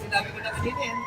dami ko na kanina yan.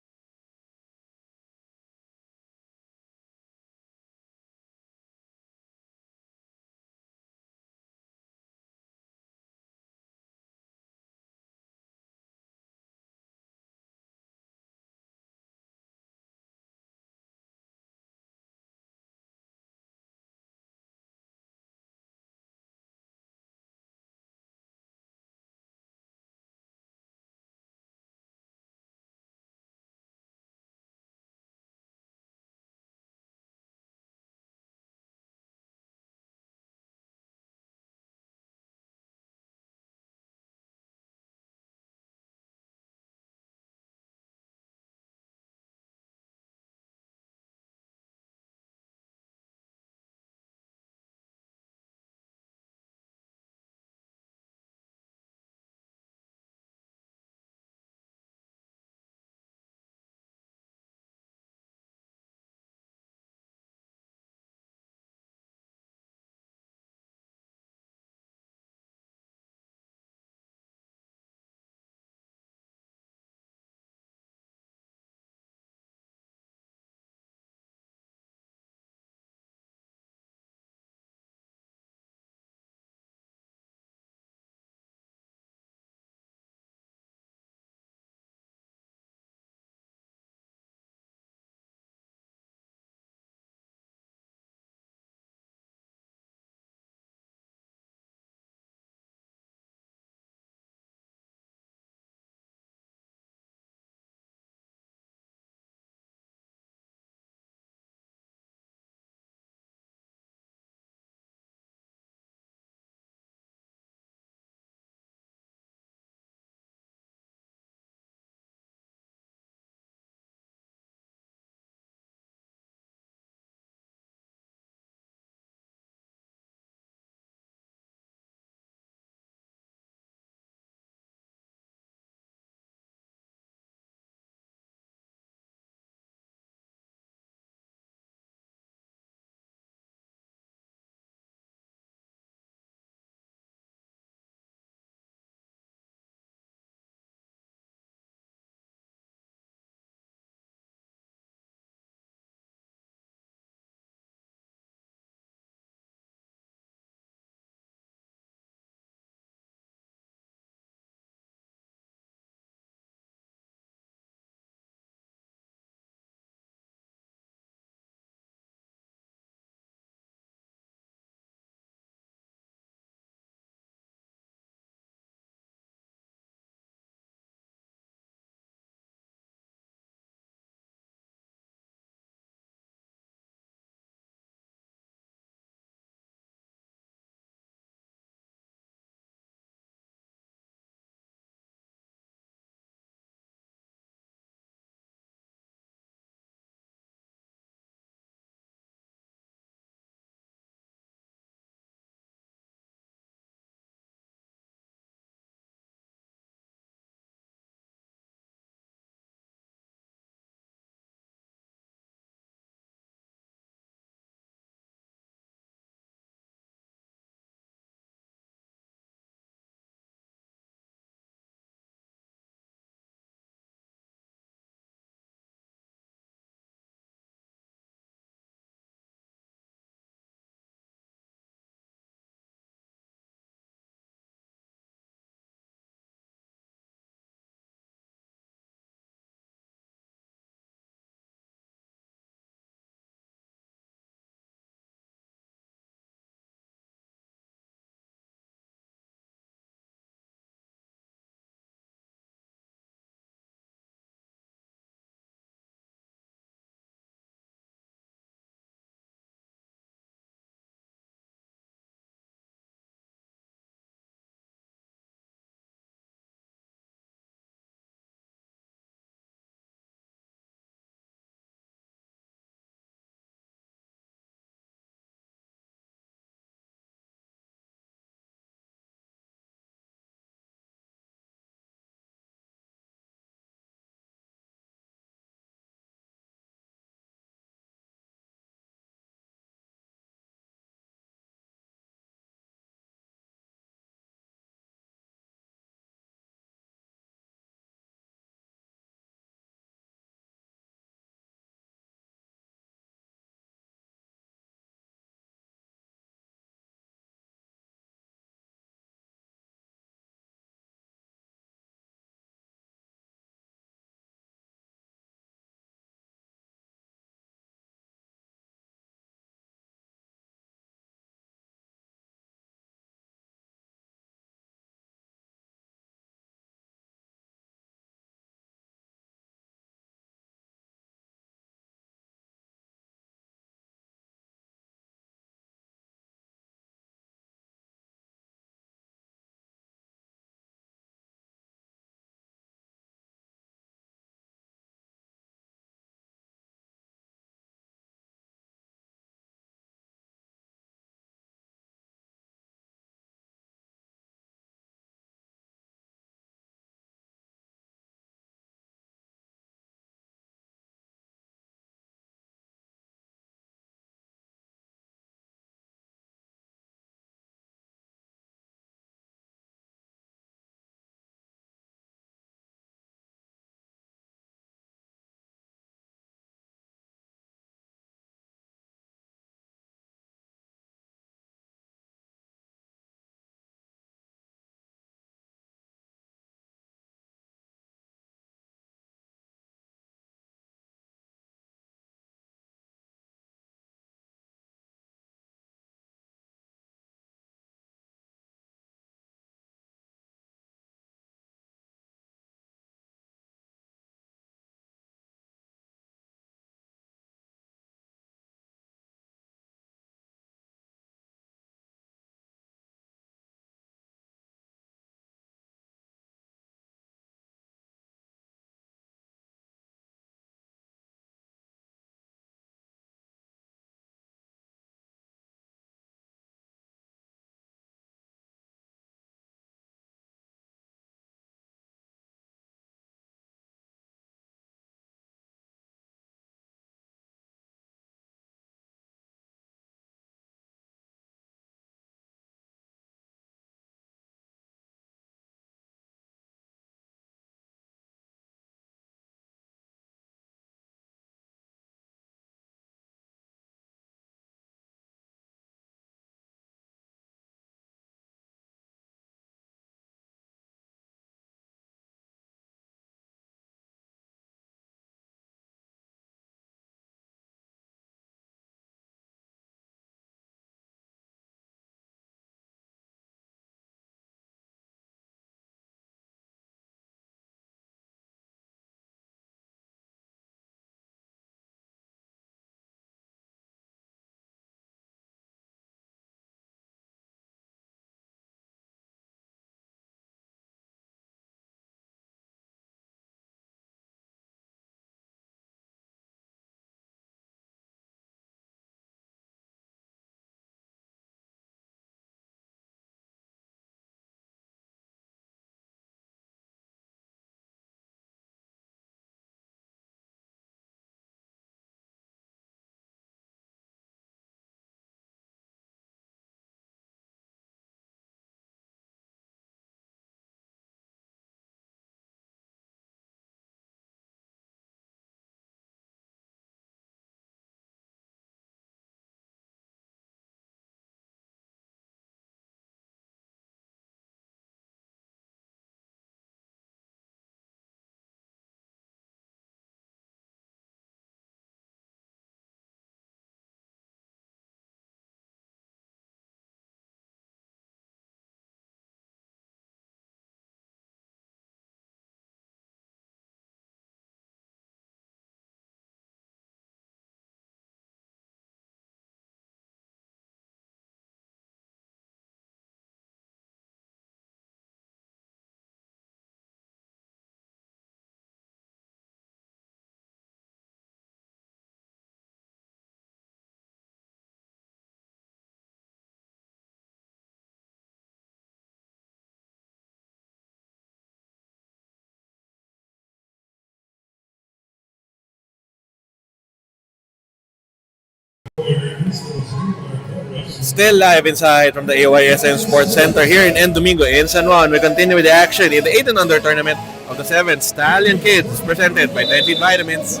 Still live inside from the AYSN Sports Center here in N. Domingo in San Juan. We continue with the action in the 8 and under tournament of the 7th Stallion Kids presented by 10 Feet Vitamins.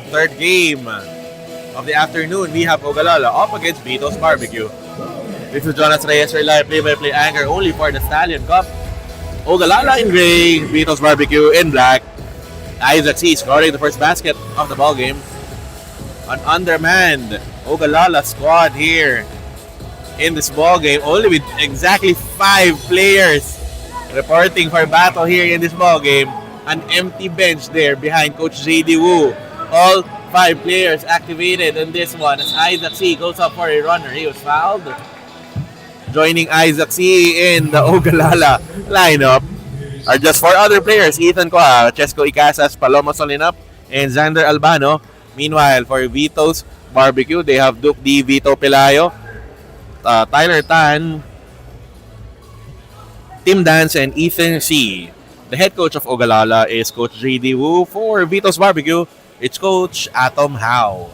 Third game of the afternoon, we have Ogalala up against Vitos BBQ. This is Jonas Reyes, your live play-by-play anchor only for the Stallion Cup. Ogalala in gray, Vitos BBQ in black. Isaac C scoring the first basket of the ball game. An undermanned Ogalala squad here in this ball game, only with exactly 5 players reporting for battle here in this ball game. An empty bench there behind Coach JD Wu. All 5 players activated in this one as Isaac C goes up for a runner. He was fouled. Joining Isaac C in the Ogalala lineup are just 4 other players: Ethan Coa, Chesco Icasas, Paloma Solinap, and Xander Albano. Meanwhile, for Vitos BBQ, they have Duke D, Vito Pelayo, Tyler Tan, Tim Dance, and Ethan C. The head coach of Ogalala is Coach JD Wu. For Vitos BBQ, it's Coach Atom Howe.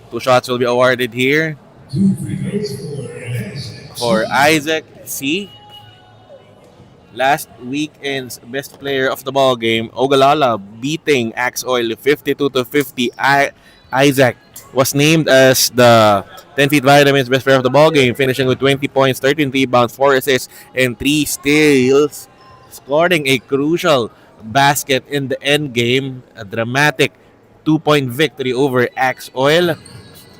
2 shots will be awarded here for Isaac C. Last weekend's best player of the ball game, Ogalala beating Axe Oil 52-50. Isaac was named as the 10 Feet Vitamins best player of the ball game, finishing with 20 points, 13 rebounds, 4 assists, and 3 steals, scoring a crucial basket in the end game. A dramatic 2-point victory over Axe Oil,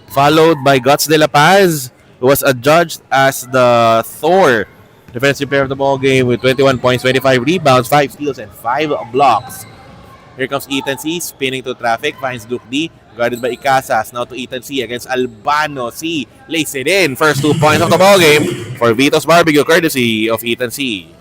followed by Guts de la Paz, who was adjudged as the Thor defensive player of the ball game with 21 points, 25 rebounds, 5 steals, and 5 blocks. Here comes Ethan C, spinning to traffic, finds Duke D, guarded by Icasas. Now to Ethan C against Albano C. Lays it in. First 2 points of the ball game for Vitos BBQ, courtesy of Ethan C.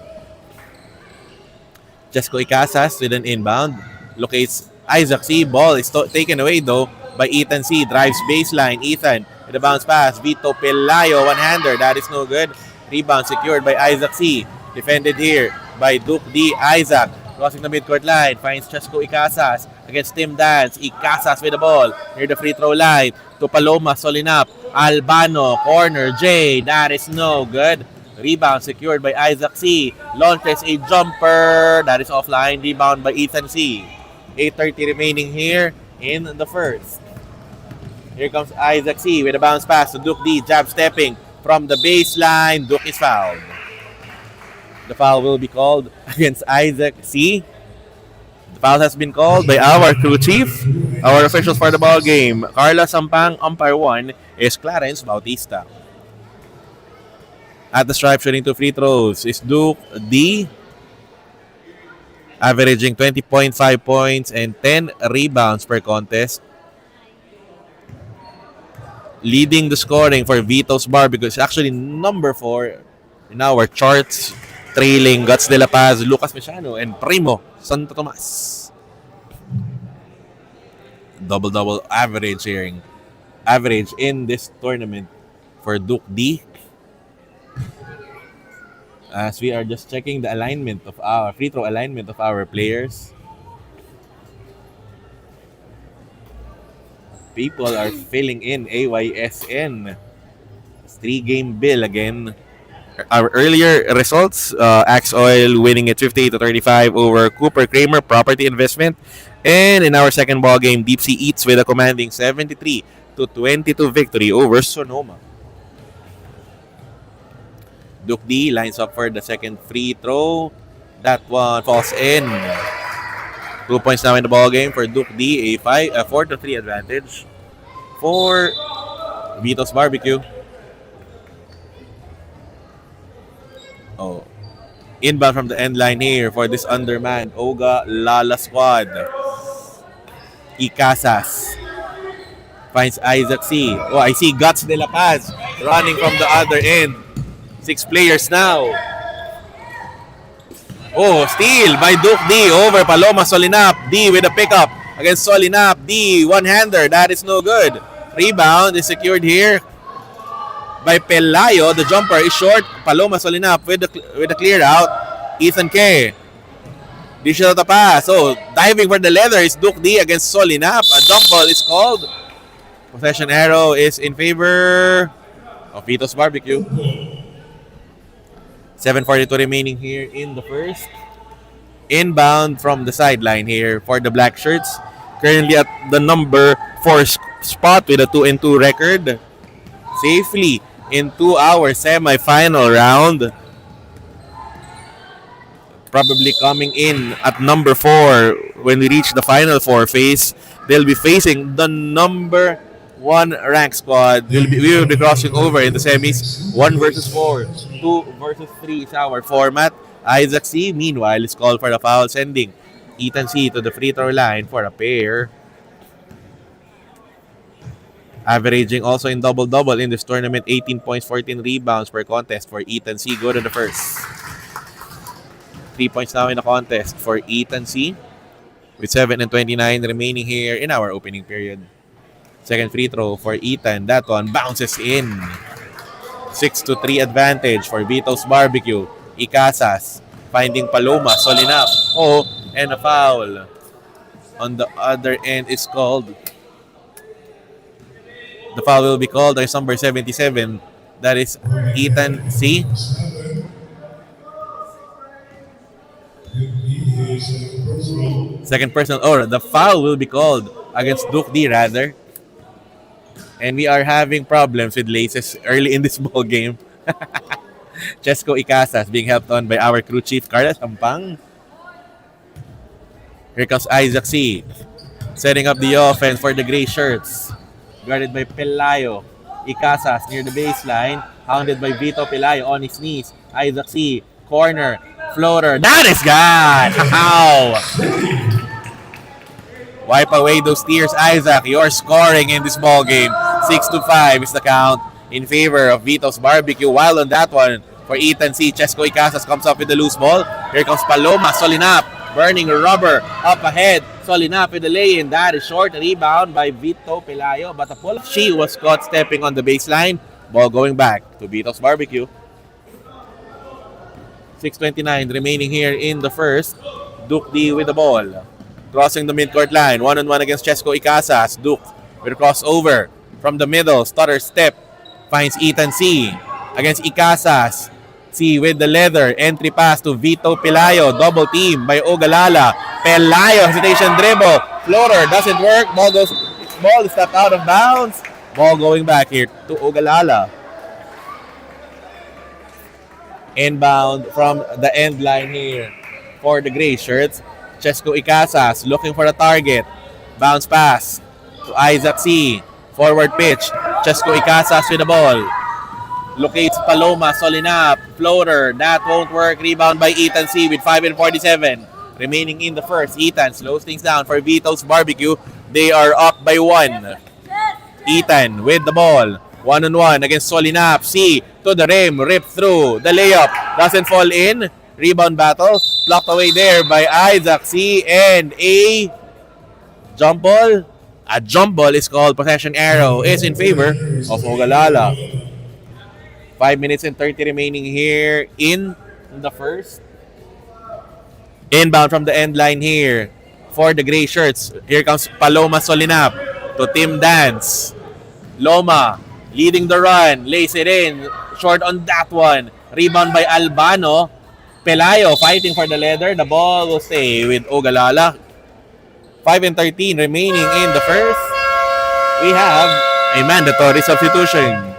Chesco Icasas with an inbound. Locates Isaac C. Ball is taken away though by Ethan C. Drives baseline. Ethan with a bounce pass. Vito Pelayo, one-hander. That is no good. Rebound secured by Isaac C. Defended here by Duke D. Isaac. Crossing the midcourt line. Finds Chesco Icasas against Tim Dance. Icasas with the ball near the free throw line. To Paloma Solinap. Albano. Corner. J. That is no good. Rebound secured by Isaac C. Launches a jumper. That is offline. Rebound by Ethan C. 8:30 remaining here in the first. Here comes Isaac C. with a bounce pass to Duke D. Jab stepping from the baseline. Duke is fouled. The foul will be called against Isaac C. The foul has been called by our crew chief. Our officials for the ball game, Carla Sampang. Umpire 1 is Clarence Bautista. At the stripe, shooting 2 free throws is Duke D, averaging 20.5 points and 10 rebounds per contest. Leading the scoring for Vitos BBQ is actually number 4 in our charts, trailing Guts de la Paz, Lucas Mesiano, and Primo Santo Tomas. Double-double average in this tournament for Duke D. As we are just checking the alignment of our free throw alignment of our players. People are filling in AYSN. 3-game bill again. Our earlier results, Axe Oil winning at 58-35 over Cooper Kramer Property Investment. And in our second ball game, Deep Sea Eats with a commanding 73-22 victory over Sonoma. Duke D lines up for the second free throw. That one falls in. 2 points now in the ball game for Duke D. A 4-3 advantage for Vitos BBQ. Inbound from the end line here for this undermanned Ogalala squad. Icasas finds Isaac C. I see Guts de la Paz running from the other end. 6 players now. Steal by Duke D over Paloma Solinap. D with a pickup against Solinap. D, one-hander. That is no good. Rebound is secured here by Pelayo. The jumper is short. Paloma Solinap with the clear out. Ethan K. Dish out the pass. Diving for the leather is Duke D against Solinap. A jump ball is called Possession arrow is in favor of Vitos BBQ. 7:42 remaining here in the first. Inbound from the sideline here for the black shirts. Currently at the number 4 spot with a 2-2 record. Safely into our semi-final round. Probably coming in at number 4 when we reach the final 4 phase. They'll be facing the number 1 ranked squad. We will be crossing over in the semis. 1 versus 4, 2 versus 3 is our format. Isaac C, meanwhile, is called for the foul, sending Ethan C to the free throw line for a pair. Averaging also in double-double in this tournament, 18 points, 14 rebounds per contest for Ethan C. Good in the first. 3 points now in the contest for Ethan C. With 7:29 remaining here in our opening period. Second free throw for Ethan. That one bounces in. 6-3 advantage for Vitos BBQ. Icasas finding Paloma. Solinap. Oh, and a foul. On the other end is called. The foul will be called by number 77. That is Ethan C. Second personal, or the foul will be called against Duke D rather. And we are having problems with laces early in this ball game. Chesco Icasas being helped on by our crew chief, Carla Sampang. Here comes Isaac C. Setting up the offense for the gray shirts. Guarded by Pelayo. Icasas near the baseline. Hounded by Vito Pelayo on his knees. Isaac C. Corner. Floater. That is gone! How? Wipe away those tears, Isaac. You're scoring in this ball game. 6-5 is the count in favor of Vitos BBQ. While on that one, for Ethan C. Chesco Icasas comes up with the loose ball. Here comes Paloma. Solinap. Burning rubber. Up ahead. Solinap with the lay-in. That is short. Rebound by Vito Pelayo. But a pull. She was caught stepping on the baseline. Ball going back to Vitos BBQ. 6:29 remaining here in the first. Duke D with the ball. Crossing the midcourt line. One-on-one against Chesco Icasas. Duke with a crossover from the middle. Stutter step. Finds Ethan C. Against Icasas. C with the leather. Entry pass to Vito Pelayo. Double team by Ogalala. Pelayo. Hesitation dribble. Floater. Doesn't work. Ball is stepped out of bounds. Ball going back here to Ogalala. Inbound from the end line here for the gray shirts. Chesco Icasas looking for the target. Bounce pass to Isaac C. Forward pitch. Chesco Icasas with the ball. Locates Paloma. Solinap. Floater. That won't work. Rebound by Ethan C. with 5:47 remaining in the first. Ethan slows things down for Vitos BBQ. They are up by 1. Ethan with the ball. One-on-one against Solinap. C to the rim. Rip through. The layup doesn't fall in. Rebound battle. Blocked away there by Isaac C. And a jump ball. A jump ball is called. Possession arrow is in favor of Ogalala. 5 minutes and 30 remaining here in the first. Inbound from the end line here for the gray shirts. Here comes Paloma Solinap to Tim Dance. Loma leading the run. Lays it in. Short on that one. Rebound by Albano. Pelayo fighting for the leather. The ball will stay with Ogalala. 5:13 remaining in the first. We have a mandatory substitution.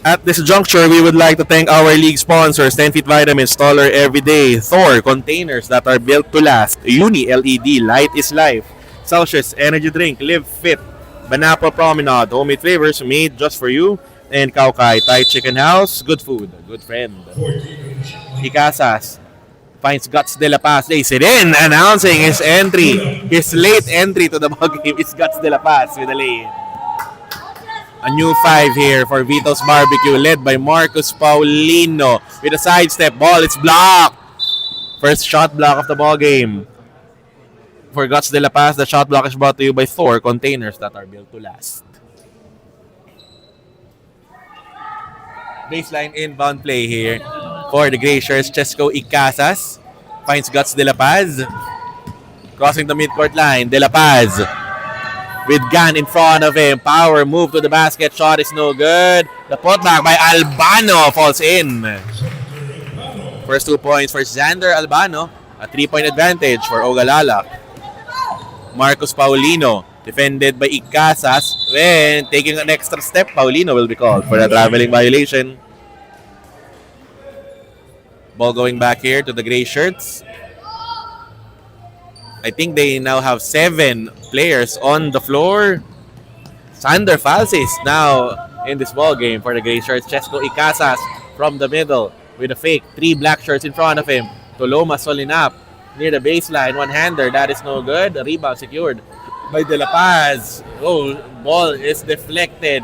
At this juncture, we would like to thank our league sponsors, 10 Feet Vitamins, Taller Every Day, Thor, Containers that are built to last, Uni LED, Light is Life, Celsius Energy Drink, Live Fit, Banapa Promenade, homemade flavors made just for you, and Kaukai Thai Chicken House, good food, good friend. Ikasas finds Guts De La Paz, lays it in, announcing his entry, his late entry to the ballgame is Guts De La Paz with a lane. A new 5 here for Vitos Barbecue, led by Marcus Paulino with a sidestep ball. It's blocked. First shot block of the ball game. For Guts De La Paz, the shot block is brought to you by Thor, containers that are built to last. Baseline inbound play here for the Gray Shirts. Chesco Icasas finds Guts De La Paz. Crossing the midcourt line, De La Paz with Gan in front of him. Power move to the basket. Shot is no good. The putback by Albano falls in. First 2 points for Xander Albano. A 3-point advantage for Ogalala. Marcos Paulino defended by Icasas. When taking an extra step, Paulino will be called for a traveling violation. Ball going back here to the Gray Shirts. I think they now have 7 players on the floor. Sander Falsis now in this ball game for the Gray Shirts. Chesco Icasas from the middle with a fake. 3 black shirts in front of him. Toloma Solinap near the baseline. One-hander. That is no good. The rebound secured by De La Paz. Oh, ball is deflected.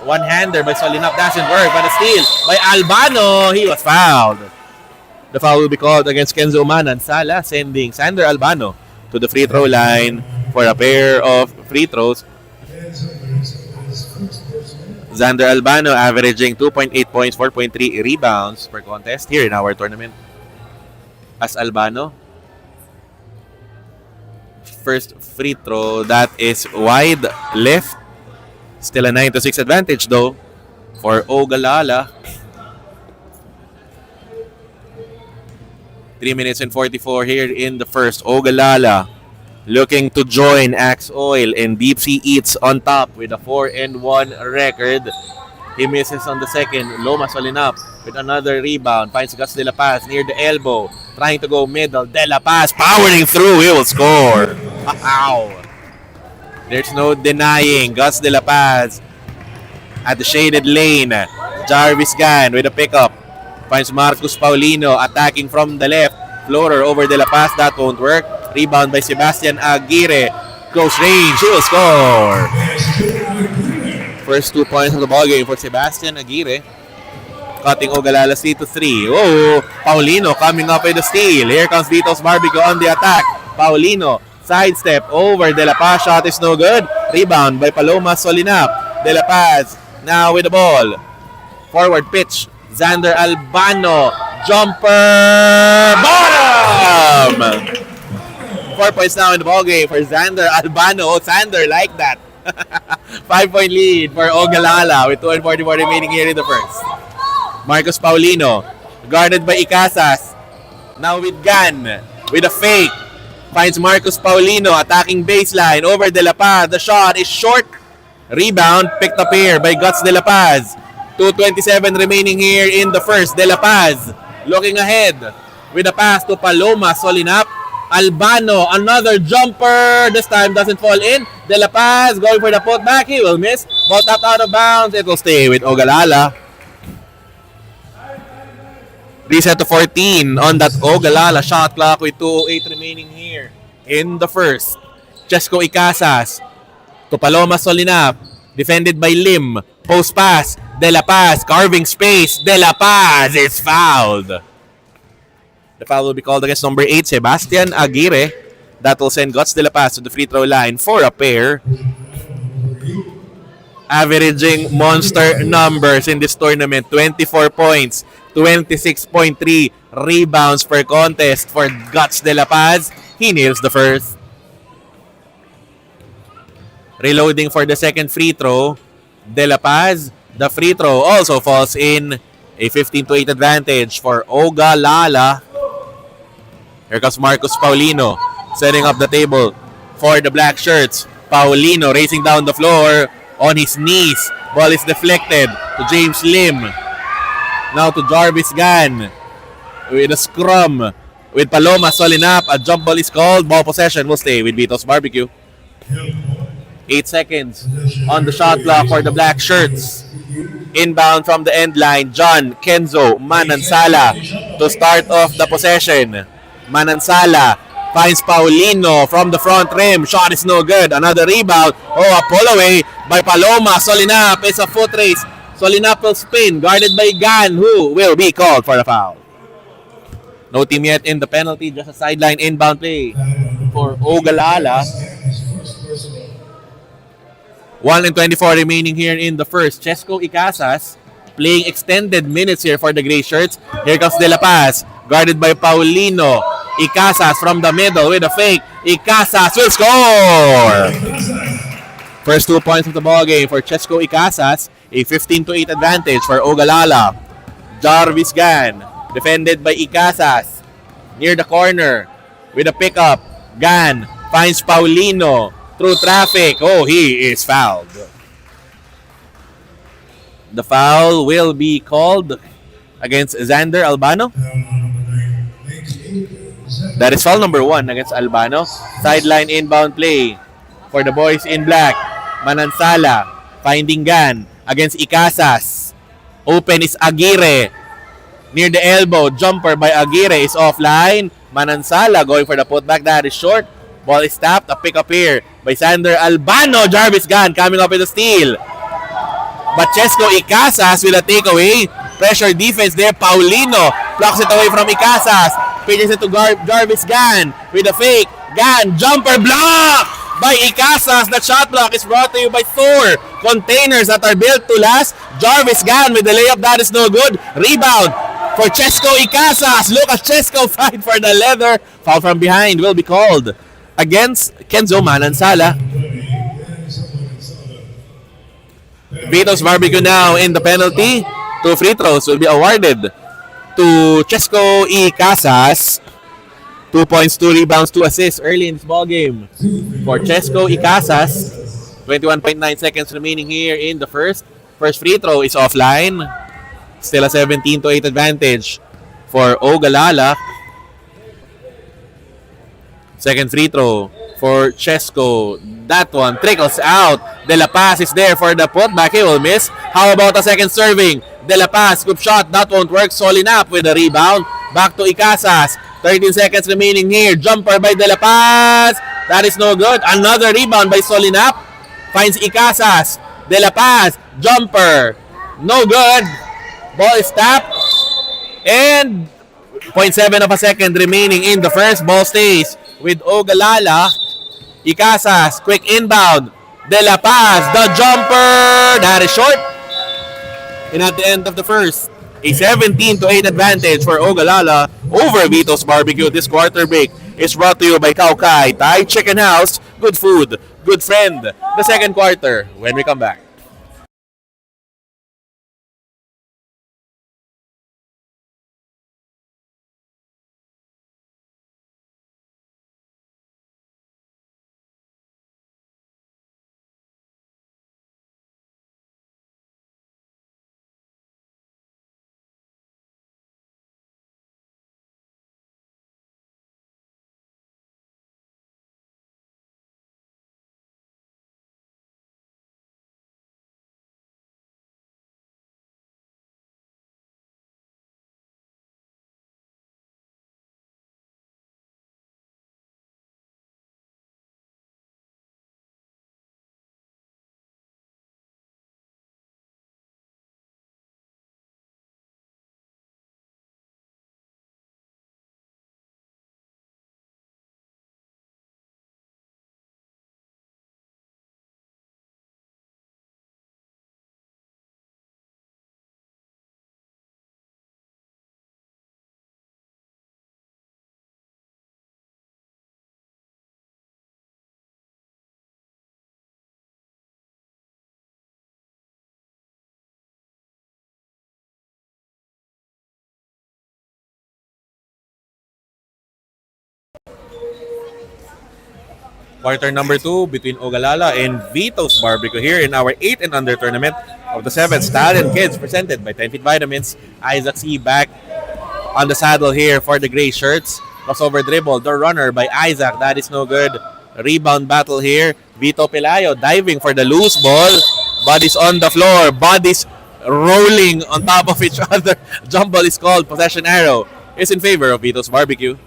One-hander by Solinap doesn't work. But a steal by Albano. He was fouled. The foul will be called against Kenzo Manan Sala, sending Sander Albano to the free throw line for a pair of free throws. Xander Albano averaging 2.8 points, 4.3 rebounds per contest here in our tournament. As Albano, first free throw, that is wide left. Still a 9-6 advantage though for Ogalala. 3 minutes and 44 here in the first. Ogalala looking to join Axe Oil and Deep Sea Eats on top with a 4-1 record. He misses on the second. Loma Solinap with another rebound. Finds Gus De La Paz near the elbow. Trying to go middle. De La Paz powering through. He will score. Wow. There's no denying. Gus De La Paz at the shaded lane. Jarvis Gan with a pickup. Finds Marcus Paulino attacking from the left. Floater over De La Paz. That won't work. Rebound by Sebastian Aguirre. Close range. He will score. First 2 points of the ballgame for Sebastian Aguirre. Cutting Ogalala's lead to 3. Oh, Paulino coming up with a steal. Here comes Vitos Barbecue on the attack. Paulino sidestep over De La Paz. Shot is no good. Rebound by Paloma Solinap. De La Paz now with the ball. Forward pitch. Xander Albano. Jumper. Bottom! 4 points now in the ballgame for Xander Albano. Oh, Xander like that. 5-point lead for Ogalala with 2:44 remaining here in the first. Marcos Paulino guarded by Icasas. Now with Gan with a fake. Finds Marcos Paulino attacking baseline over De La Paz. The shot is short. Rebound picked up here by Guts De La Paz. 2:27 remaining here in the first. De La Paz looking ahead with a pass to Paloma Solinap. Albano, another jumper. This time doesn't fall in. De La Paz going for the putback. He will miss. Ball tapped out of bounds. It will stay with Ogalala. Reset to 14 on that Ogalala shot clock with 2:08 remaining here in the first. Chesco Icasas to Paloma Solinap. Defended by Lim. Post pass. De La Paz carving space. De La Paz is fouled. The foul will be called against number 8, Sebastian Aguirre. That will send Guts De La Paz to the free throw line for a pair. Averaging monster numbers in this tournament. 24 points, 26.3 rebounds per contest for Guts De La Paz. He nails the first. Reloading for the second free throw. De La Paz. The free throw also falls in. A 15-8 advantage for Ogalala. Here comes Marcus Paulino setting up the table for the black shirts. Paulino racing down the floor. on his knees. Ball is deflected to James Lim. Now to Jarvis Gan with a scrum with Paloma solid up. A jump ball is called. Ball possession will stay with Vitos BBQ. 8 seconds on the shot clock for the black shirts. Inbound from the end line, John Kenzo Manansala to start off the possession. Manansala finds Paulino from the front rim. Shot is no good. Another rebound. Oh, a pull away by Paloma. Solinap. It's a foot race. Solinap will spin, guarded by Gan, who will be called for the foul. No team yet in the penalty. Just a sideline inbound play for Ogalala. 1:24 remaining here in the first. Chesco Icasas playing extended minutes here for the Gray Shirts. Here comes De La Paz, guarded by Paulino. Icasas from the middle with a fake. Icasas will score! First 2 points of the ball game for Chesco Icasas. A 15-8 advantage for Ogalala. Jarvis Gan, defended by Icasas. Near the corner with a pickup. Gan finds Paulino. Through traffic. Oh, he is fouled. The foul will be called against Xander Albano. That is foul number 1 against Albano. Sideline inbound play for the boys in black. Manansala finding Gan against Icasas. Open is Aguirre. Near the elbow. Jumper by Aguirre is offline. Manansala going for the putback. That is short. Ball is tapped. A pick up here by Sander Albano. Jarvis Gan coming up with a steal. But Chesco Icasas with a takeaway. Pressure defense there. Paulino blocks it away from Icasas. Pitches it to Jarvis Gan with a fake. Gan, jumper block by Icasas. The shot block is brought to you by Thor. Containers that are built to last. Jarvis Gan with the layup. That is no good. Rebound for Chesco Icasas. Look at Chesco fight for the leather. Foul from behind will be called against Kenzo Manansala. Vitos BBQ now in the penalty. 2 free throws will be awarded to Chesco Icasas. 2 points, 2 rebounds, 2 assists early in this ball game for Chesco Icasas. 21.9 seconds remaining here in the first. First free throw is offline. Still a 17-8 advantage for Ogalala. Second free throw for Chesco. That one trickles out. De La Paz is there for the putback. He will miss. How about a second serving? De La Paz, scoop shot. That won't work. Solinap with the rebound. Back to Icasas. 13 seconds remaining here. Jumper by De La Paz. That is no good. Another rebound by Solinap. Finds Icasas. De La Paz. Jumper. No good. Ball is tapped. And 0.7 of a second remaining in the first. Ball stays with Ogalala. Icasas, quick inbound. De La Paz, the jumper. That is short. And at the end of the first, a 17-8 advantage for Ogalala over Vitos BBQ. This quarter break is brought to you by Kaukai Thai Chicken House. Good food, good friend. The second quarter when we come back. Quarter number 2 between Ogalala and Vitos BBQ here in our 8 and under tournament of the 7th Stallion Kids presented by 10 Feet Vitamins. Isaac C back on the saddle here for the gray shirts. Crossover dribble, the runner by Isaac. That is no good. Rebound battle here. Vito Pelayo diving for the loose ball. Bodies on the floor. Bodies rolling on top of each other. Jump ball is called. Possession arrow is in favor of Vitos BBQ.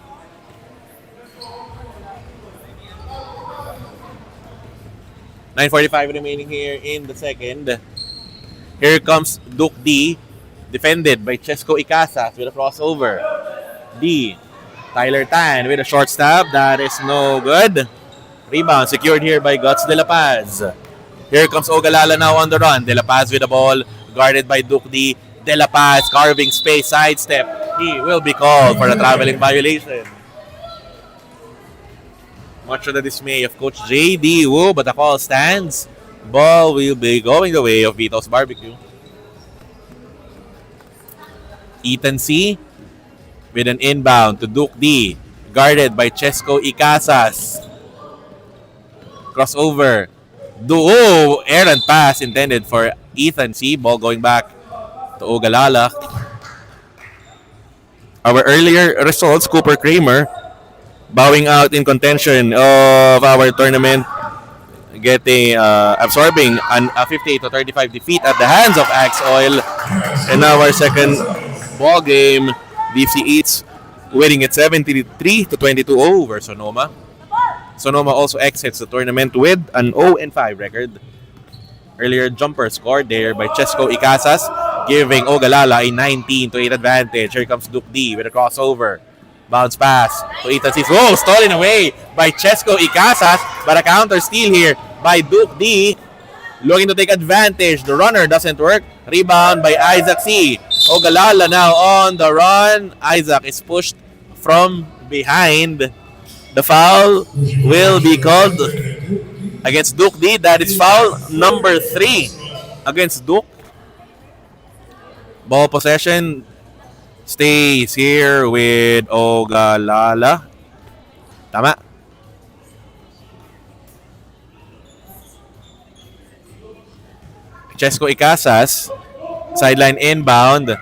.9:45 remaining here in the second. Here comes Duke D. Defended by Chesco Icasas with a crossover. D. Tyler Tan with a short stab. That is no good. Rebound secured here by Guts De La Paz. Here comes Ogalala now on the run. De La Paz with the ball. Guarded by Duke D. De La Paz carving space. Sidestep. He will be called for a traveling violation. Much to the dismay of Coach J.D. Wu, but the call stands. Ball will be going the way of Vitos BBQ. Ethan C. with an inbound to Duke D. Guarded by Chesco Icasas. Crossover. Errant pass intended for Ethan C. Ball going back to Ogalala. Our earlier results, Cooper Kramer bowing out in contention of our tournament, absorbing a 58-35 defeat at the hands of Axe Oil. And now our second ball game, DC Eats winning it 73-22 over Sonoma. Sonoma also exits the tournament with an 0-5 record. Earlier jumper scored there by Chesco Icasas, giving Ogalala a 19-8 advantage. Here comes Duke D with a crossover. Bounce pass to Ethan C. Stolen away by Chesco Icasas, but a counter steal here by Duke D. Looking to take advantage. The runner doesn't work. Rebound by Isaac C. Ogalala now on the run. Isaac is pushed from behind. The foul will be called against Duke D. That is foul number 3 against Duke. Ball possession stays here with Ogalala. Tama. Chesco Icasas, sideline inbound,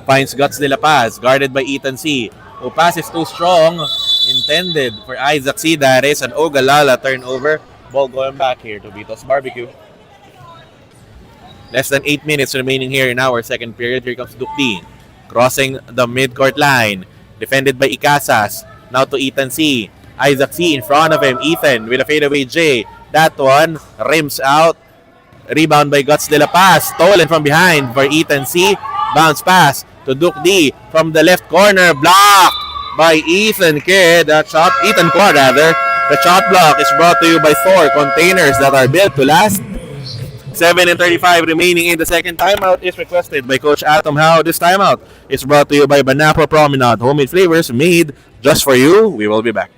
finds Guts De La Paz, guarded by Ethan C. Who pass is too strong, intended for Isaac C. That is an Ogalala turnover. Ball going back here to Vitos BBQ. Less than 8 minutes remaining here in our second period. Here comes Duke D. Crossing the midcourt line. Defended by Icasas. Now to Ethan C. Isaac C. in front of him. Ethan with a fadeaway J. That one rims out. Rebound by Guts De La Paz. Stolen from behind for Ethan C. Bounce pass to Duke D. From the left corner. Blocked by Ethan Quad. The shot block is brought to you by Thor. Containers that are built to last. 7:35 remaining in the second. Timeout is requested by Coach Atom Howe. This timeout is brought to you by Banapro Promenade. Homemade flavors made just for you. We will be back.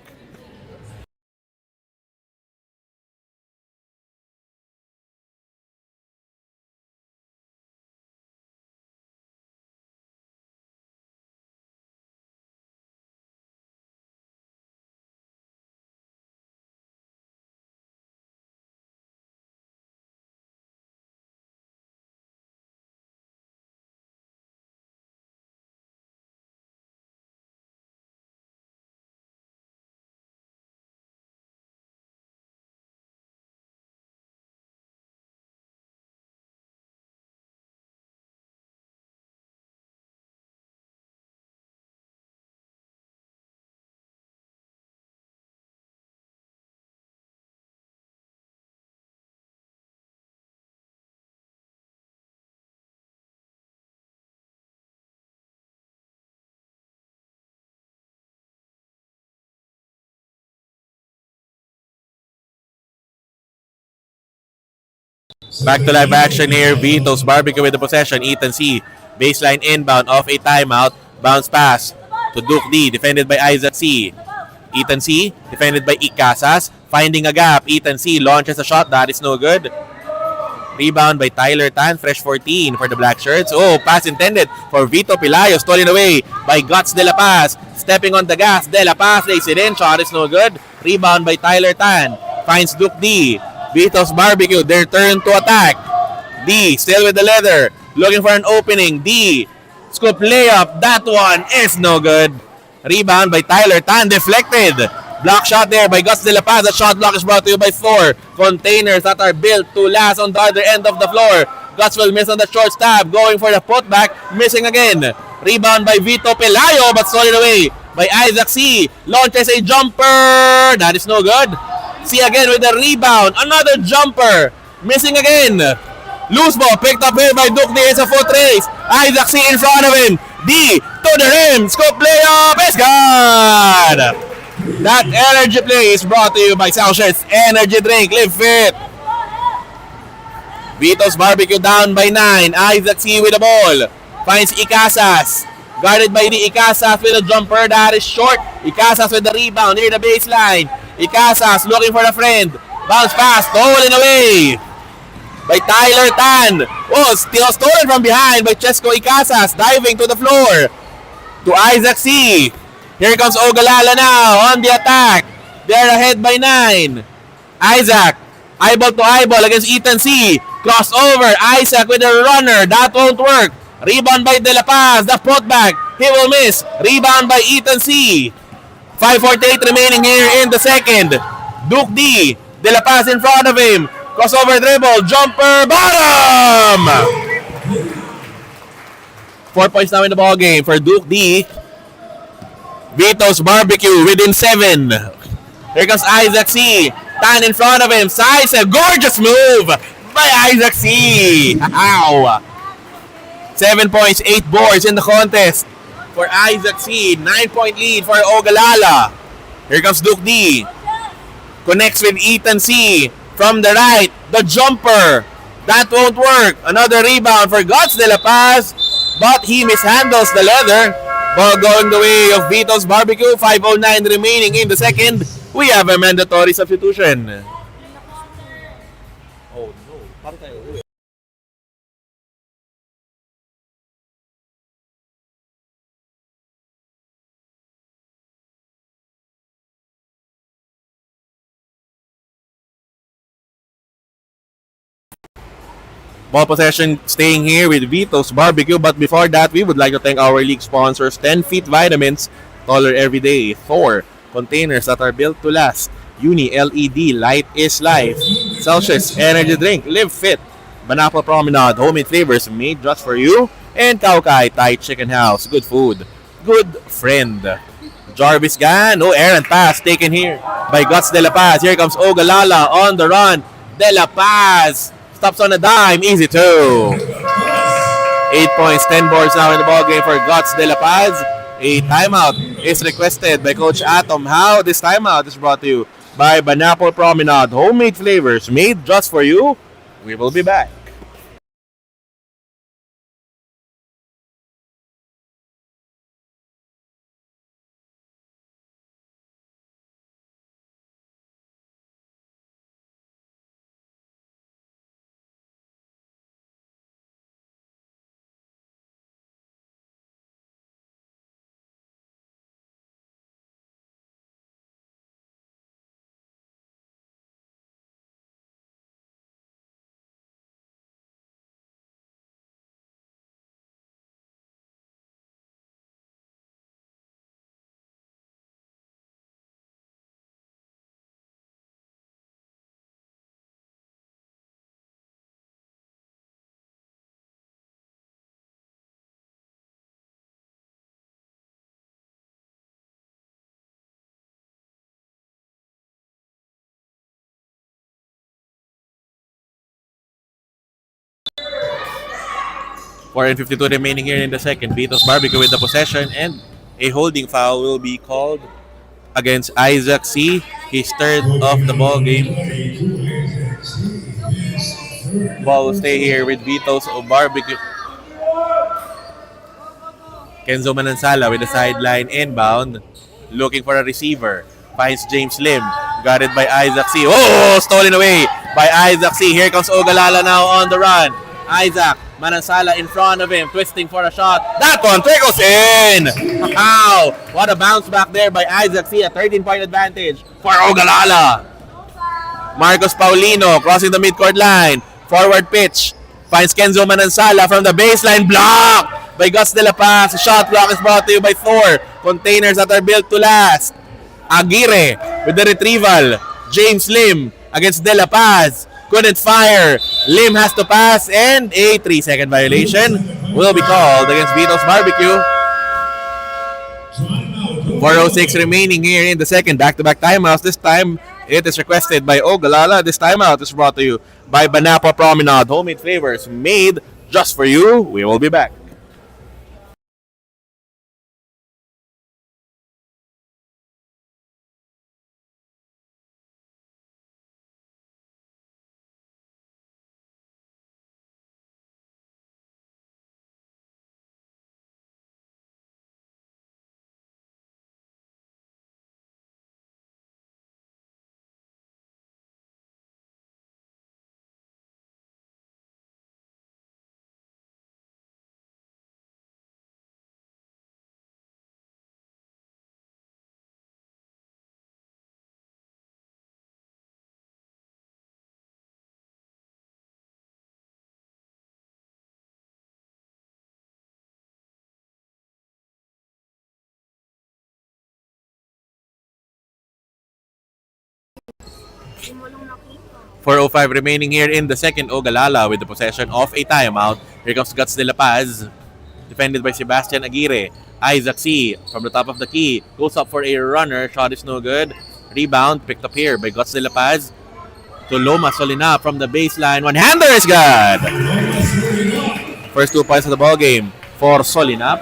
Back to live action here. Vitos BBQ with the possession. Ethan C. Baseline inbound off a timeout. Bounce pass to Duke D. Defended by Isaac C. Ethan C. Defended by Icasas. Finding a gap. Ethan C. Launches a shot. That is no good. Rebound by Tyler Tan. Fresh 14 for the Black Shirts. Pass intended for Vito Pelayo. Stolen away by Guts De La Paz. Stepping on the gas. De La Paz lays it in. Shot is no good. Rebound by Tyler Tan. Finds Duke D. Vitos BBQ, their turn to attack. D, still with the leather. Looking for an opening. D, scoop layup. That one is no good. Rebound by Tyler Tan, deflected. Block shot there by Gus De La Paz. The shot block is brought to you by 4 containers that are built to last on the other end of the floor. Gus will miss on the short stab. Going for the putback. Missing again. Rebound by Vito Pelayo, but stolen away by Isaac C. Launches a jumper. That is no good. C again with the rebound. Another jumper. Missing again. Loose ball picked up here by Duke D. It's a foot race. Isaac C in front of him. D to the rim. Scoop layup. It's good. That energy play is brought to you by Southshire's Energy Drink. Live fit. Vitos BBQ down by 9. Isaac C with the ball. Finds Icasas. Guarded by the Icasas with a jumper that is short. Icasas with the rebound near the baseline. Icasas looking for a friend. Bounce pass, stolen away by Tyler Tan. Oh, still stolen from behind by Chesco Icasas. Diving to the floor to Isaac C. Here comes Ogalala now on the attack. They're ahead by 9. Isaac, eyeball to eyeball against Ethan C. Crossover, Isaac with a runner. That won't work. Rebound by De La Paz. The putback. He will miss. Rebound by Ethan C. 5:48 remaining here in the second. Duke D. De La Paz in front of him. Crossover dribble. Jumper. Bottom! 4 points now in the ball game for Duke D. Vitos BBQ within 7. Here comes Isaac C. Tan in front of him. Size. A gorgeous move by Isaac C. Ow! 7 points, 8 boards in the contest for Isaac C. 9-point lead for Ogalala. Here comes Duke D. Connects with Ethan C. From the right, the jumper. That won't work. Another rebound for Gus De La Paz, but he mishandles the leather. Ball going the way of Vitos BBQ. 5:09 remaining in the second. We have a mandatory substitution. Oh no, para tayo uwi. Ball possession staying here with Vitos BBQ. But before that, we would like to thank our league sponsors, 10 Feet Vitamins, taller every day. 4 containers that are built to last. Uni LED, light is life. Celsius Energy Drink, live fit. Banapple Promenade, homemade flavors made just for you. And Kaukai Thai Chicken House, good food, good friend. Jarvis Gan, no errant pass taken here by Gus De La Paz. Here comes Ogalala on the run. De La Paz stops on a dime, easy 2. 8 points, 10 boards now in the ball game for Gus De La Paz. A timeout is requested by Coach Atom. How this timeout is brought to you by Banapple Promenade, homemade flavors made just for you. We will be back. Four and 52 remaining here in the second. Vitos BBQ with the possession, and a holding foul will be called against Isaac C. His third of the ball game. Ball will stay here with Vitos BBQ. Kenzo Manansala with the sideline inbound, looking for a receiver. Finds James Lim, guarded by Isaac C. Oh, stolen away by Isaac C. Here comes Ogalala now on the run. Isaac Manansala in front of him, twisting for a shot. That one trickles in! Wow! What a bounce back there by Isaac C. A 13-point advantage for Ogalala. Marcos Paulino crossing the midcourt line. Forward pitch. Finds Kenzo Manansala from the baseline. Block by Gus De La Paz. Shot block is brought to you by Thor. Containers that are built to last. Aguirre with the retrieval. James Lim against De La Paz. Couldn't fire. Lim has to pass and a 3-second violation will be called against Vitos BBQ. 4:06 remaining here in the second. Back-to-back timeouts. This time it is requested by Ogalala. This timeout is brought to you by Banapa Promenade. Homemade flavors made just for you. We will be back. .405 remaining here in the second. Ogalala with the possession of a timeout. Here comes Guts De La Paz. Defended by Sebastian Aguirre. Isaac C. from the top of the key. Goes up for a runner. Shot is no good. Rebound picked up here by Guts De La Paz. To Loma Solina from the baseline. One-hander is good. First 2 points of the ball game for Solina.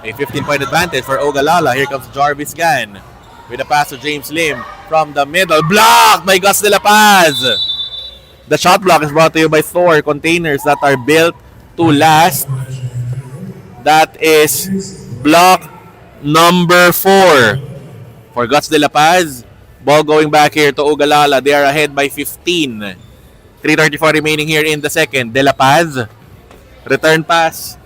A 15-point advantage for Ogalala. Here comes Jarvis Gan with a pass to James Lim from the middle. Blocked by Gus De La Paz. The shot block is brought to you by Thor. Containers that are built to last. That is block number 4 for Gus De La Paz. Ball going back here to Ogalala. They are ahead by 15. 3:34 remaining here in the second. De La Paz. Return pass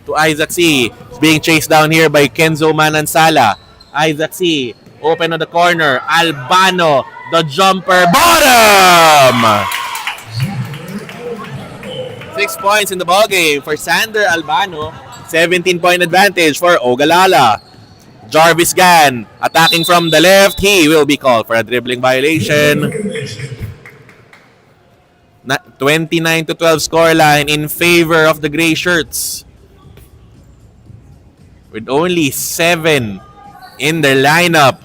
to Isaac C. It's being chased down here by Kenzo Manansala. Isaac C. Open on the corner. Albano. The jumper. Bottom! 6 points in the ball game for Sander Albano. 17-point advantage for Ogalala. Jarvis Gan attacking from the left. He will be called for a dribbling violation. 29-12 scoreline in favor of the gray shirts. With only 7 in their lineup.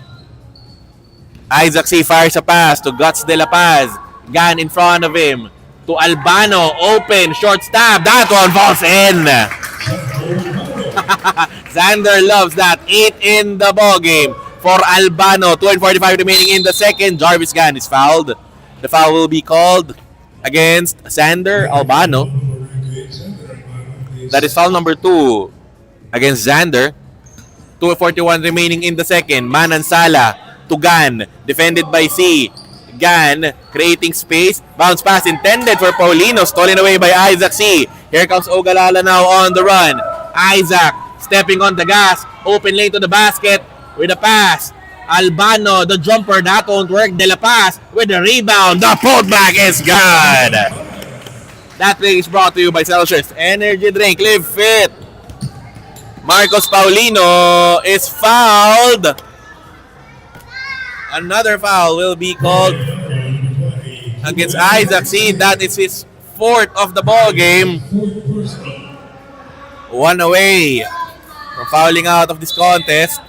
Isaac C. fires a pass to Guts De La Paz. Gan in front of him. To Albano. Open. Short stab. That one falls in. Xander loves that. 8 in the ball game for Albano. 2:45 remaining in the second. Jarvis Gan is fouled. The foul will be called against Xander Albano. That is foul number 2 against Xander. 2:41 remaining in the second. Manansala to Gan. Defended by C. Gan creating space. Bounce pass intended for Paulino. Stolen away by Isaac C. Here comes Ogalala now on the run. Isaac stepping on the gas. Open lane to the basket with a pass. Albano, the jumper. That won't work. De La Paz with the rebound. The putback is good. That play is brought to you by Celsius Energy Drink. Live fit. Marcos Paulino is fouled. Another foul will be called against Isaac C. That is his 4th of the ball game. 1 away from fouling out of this contest.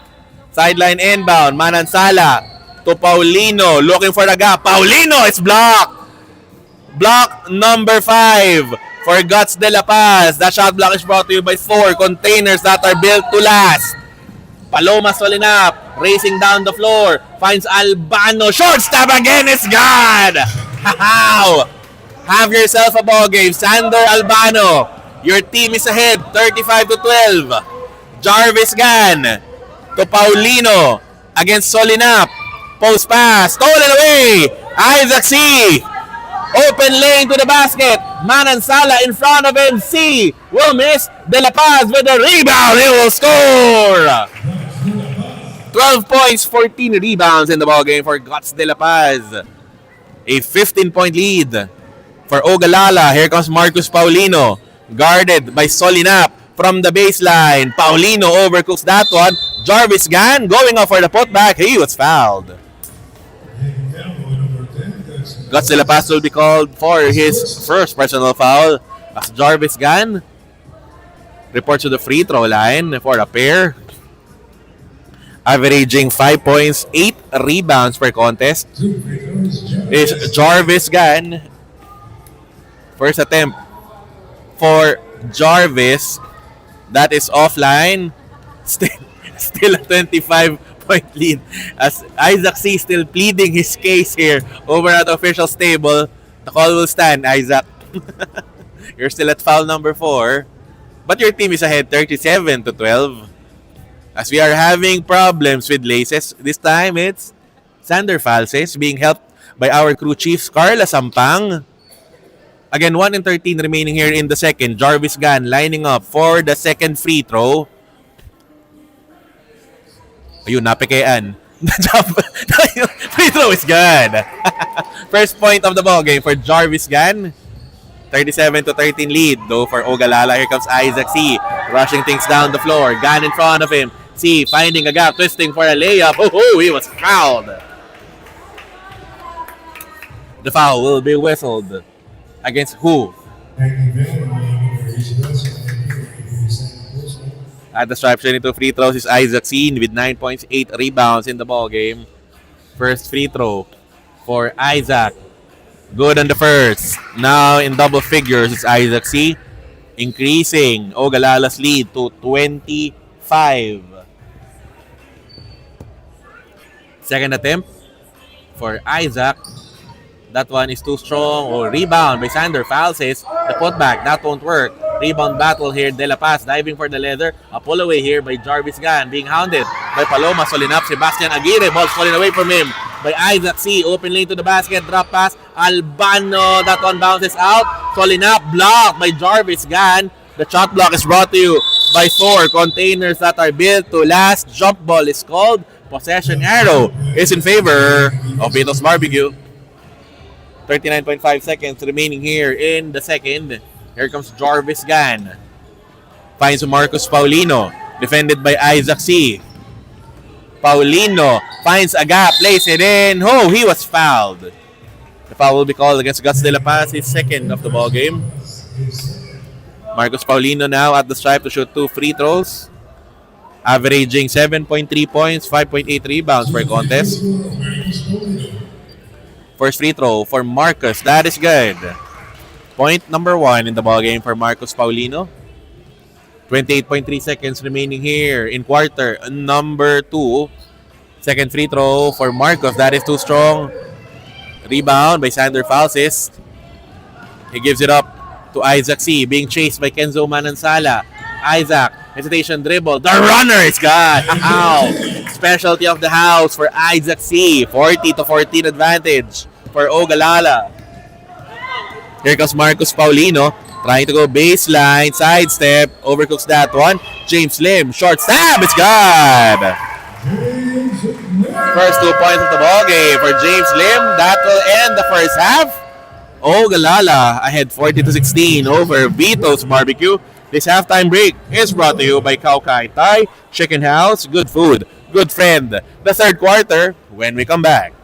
Sideline inbound. Manansala to Paulino. Looking for the gap. Paulino is blocked. Block number 5 for Guts De La Paz. That shot block is brought to you by 4 containers that are built to last. Paloma Solinap racing down the floor. Finds Albano. Short stab again is good. How? Have yourself a ball game. Sander Albano. Your team is ahead. 35-12. Jarvis Gan to Paulino against Solinap. Post pass. Stolen away. Isaac C. Open lane to the basket. Manansala in front of him. C will miss. De La Paz with a rebound. He will score. 12 points, 14 rebounds in the ballgame for Guts De La Paz. A 15-point lead for Ogalala. Here comes Marcus Paulino. Guarded by Solinap from the baseline. Paulino overcooks that one. Jarvis Gann going up for the putback. He was fouled. Guts De La Paz will be called for his first personal foul as Jarvis Gann reports to the free throw line for a pair. Averaging 5 points, 8 rebounds per contest is Jarvis Gann. First attempt for Jarvis. That is offline. Still a 25-point lead as Isaac C still pleading his case here over at the official's table. The call will stand, Isaac. You're still at foul number 4. But your team is ahead 37-12. As we are having problems with laces, this time it's Sander Falses being helped by our crew chief, Carla Sampang. Again, 1 and 13 remaining here in the second. Jarvis Gann lining up for the second free throw. Ayun, napekean. Free throw is good. First point of the ball game for Jarvis Gann. 37-13 lead, though, for Ogalala. Here comes Isaac C. Rushing things down the floor. Gann in front of him. C finding a gap, twisting for a layup. Oh, he was fouled. The foul will be whistled. Against who? At the stripe, shooting 2 free throws is Isaac C with 9 points, 8 rebounds in the ball game. First free throw for Isaac. Good on the first. Now in double figures, it's Isaac C. Increasing Ogalala's lead to 25. Second attempt for Isaac. That one is too strong. Oh, rebound by Sander Falses. The putback, that won't work. Rebound battle here. De La Paz diving for the leather. A pull away here by Jarvis Gann. Being hounded by Paloma. Solinap, Sebastian Aguirre. Ball falling away from him by Isaac C. Open lane to the basket. Drop pass. Albano. That one bounces out. Solinap blocked by Jarvis Gann. The shot block is brought to you by Thor. Containers that are built to last. Jump ball is called. Possession arrow is in favor of Vitos BBQ. 39.5 seconds remaining here in the second. Here comes Jarvis Gann. Finds Marcus Paulino. Defended by Isaac C. Paulino finds a gap. Plays it in. Oh, he was fouled. The foul will be called against Guts De La Paz. His second of the ball game. Marcus Paulino now at the stripe to shoot 2 free throws. Averaging 7.3 points, 5.8 rebounds per contest. First free throw for Marcus. That is good. Point number 1 in the ballgame for Marcus Paulino. 28.3 seconds remaining here in quarter number 2. Second free throw for Marcus. That is too strong. Rebound by Sander Falses. He gives it up to Isaac C. Being chased by Kenzo Manansala. Isaac, hesitation dribble. The runner is gone. Ow! Specialty of the house for Isaac C. 40-14 advantage for Ogalala. Here comes Marcus Paulino. Trying to go baseline, sidestep, overcooks that one. James Lim, short stab, it's good. First 2 points of the ball game for James Lim. That will end the first half. Ogalala ahead 40-16 over Vitos BBQ. This halftime break is brought to you by Kaukai Thai Chicken House. Good food, good friend. The third quarter when we come back.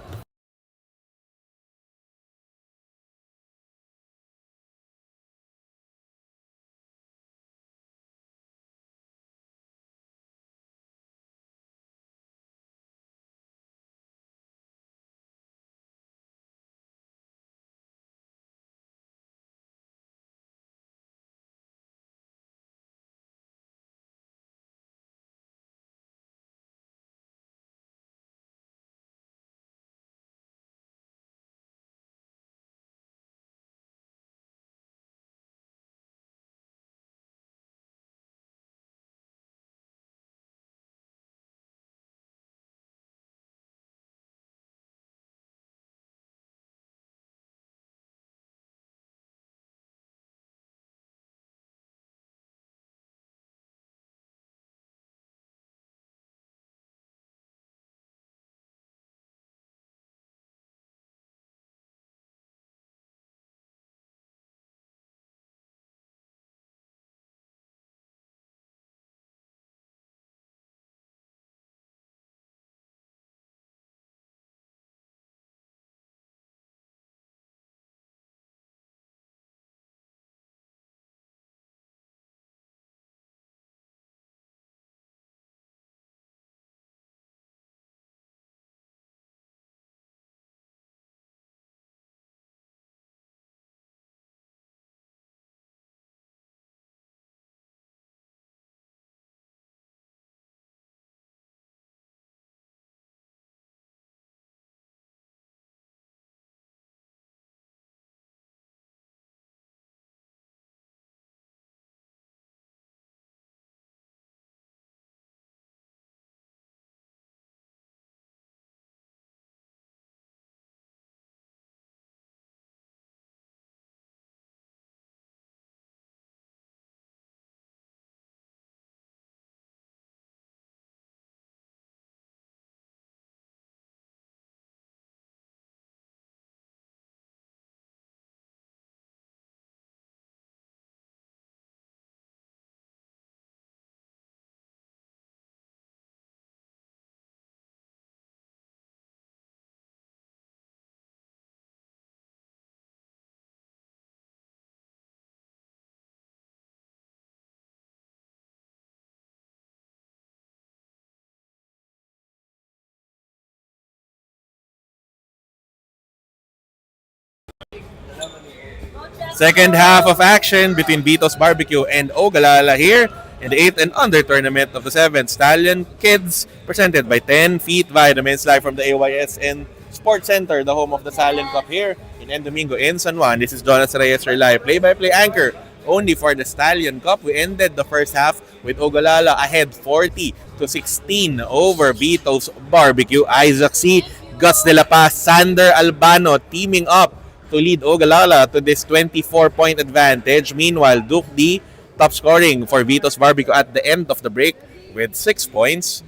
Second half of action between Vitos BBQ and Ogalala here in the 8th and under tournament of the 7th Stallion Kids, presented by 10 Feet Vitamins, live from the AYS and Sports Center, the home of the Stallion Cup here in Domingo in San Juan. This is Jonas Reyes, your live play-by-play anchor only for the Stallion Cup. We ended the first half with Ogalala ahead 40-16 over Vitos BBQ. Isaac C., Gus De La Paz, Sander Albano teaming up to lead Ogalala to this 24-point advantage. Meanwhile, Duke D, top scoring for Vitos BBQ at the end of the break with 6 points.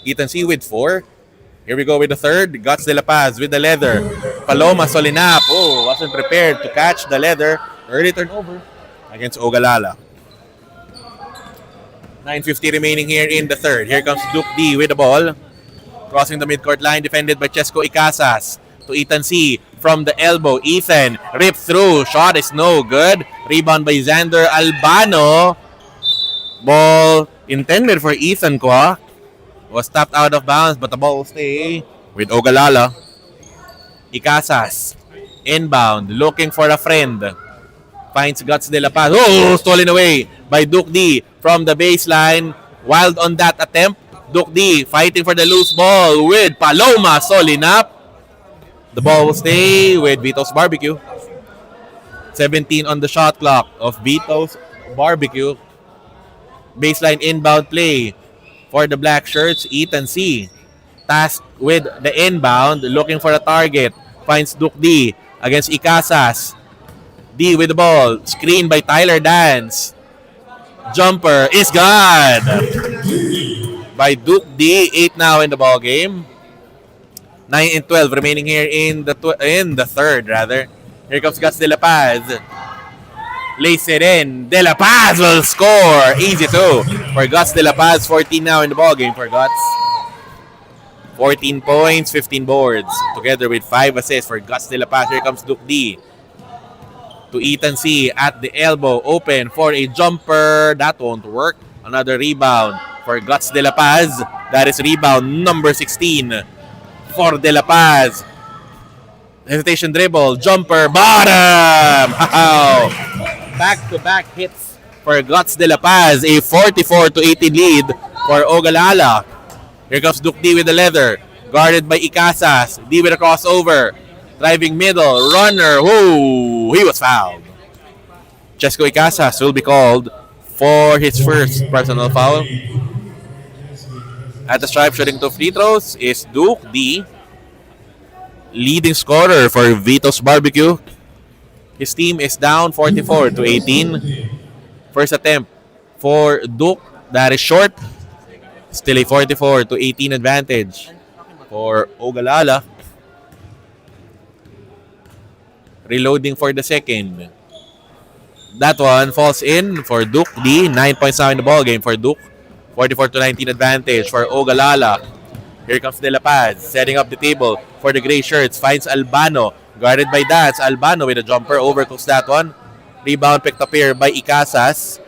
Ethan C with 4. Here we go with the third. Guts De La Paz with the leather. Paloma Solinap, wasn't prepared to catch the leather. Early turnover against Ogalala. 9:50 remaining here in the third. Here comes Duke D with the ball. Crossing the midcourt line, defended by Chesco Icasas. To Ethan C. From the elbow, Ethan ripped through. Shot is no good. Rebound by Xander Albano. Ball intended for Ethan Kwa. Was tapped out of bounds, but the ball will stay with Ogalala. Icasas. Inbound. Looking for a friend. Finds Guts De La Paz. Stolen away by Duke D from the baseline. Wild on that attempt. Duke D fighting for the loose ball with Paloma Solinap. The ball will stay with Vitos BBQ. 17 on the shot clock of Vitos BBQ. Baseline inbound play for the black shirts. Ethan C. Tasked with the inbound, looking for a target. Finds Duke D against Icasas. D with the ball. Screen by Tyler Dance. Jumper is good by Duke D. 8 now in the ball game. 9 and 12 remaining here in the third, rather. Here comes Gus De La Paz. Lays it in. De La Paz will score. Easy too for Gus De La Paz. 14 now in the ball game for Gus. 14 points, 15 boards. Together with 5 assists for Gus De La Paz. Here comes Duke D. To Ethan C. At the elbow. Open for a jumper. That won't work. Another rebound for Gus De La Paz. That is rebound number 16 for De La Paz. Hesitation dribble. Jumper. Bottom. Wow. Back-to-back hits for Guts De La Paz. A 44-18 lead for Ogalala. Here comes Duke D with the leather. Guarded by Icasas. D with a crossover. Driving middle. Runner. He was fouled. Chesco Icasas will be called for his first personal foul. At the stripe, shooting 2 free throws is Duke D. Leading scorer for Vitos BBQ. His team is down 44-18. First attempt for Duke. That is short. Still a 44-18 advantage for Ogalala. Reloading for the second. That one falls in for Duke D. 9 points now in the ball game for Duke. 44-19 advantage for Ogalala. Here comes De La Paz, setting up the table for the gray shirts. Finds Albano, guarded by Dance. Albano with a jumper, overcooks that one. Rebound picked up here by Icasas.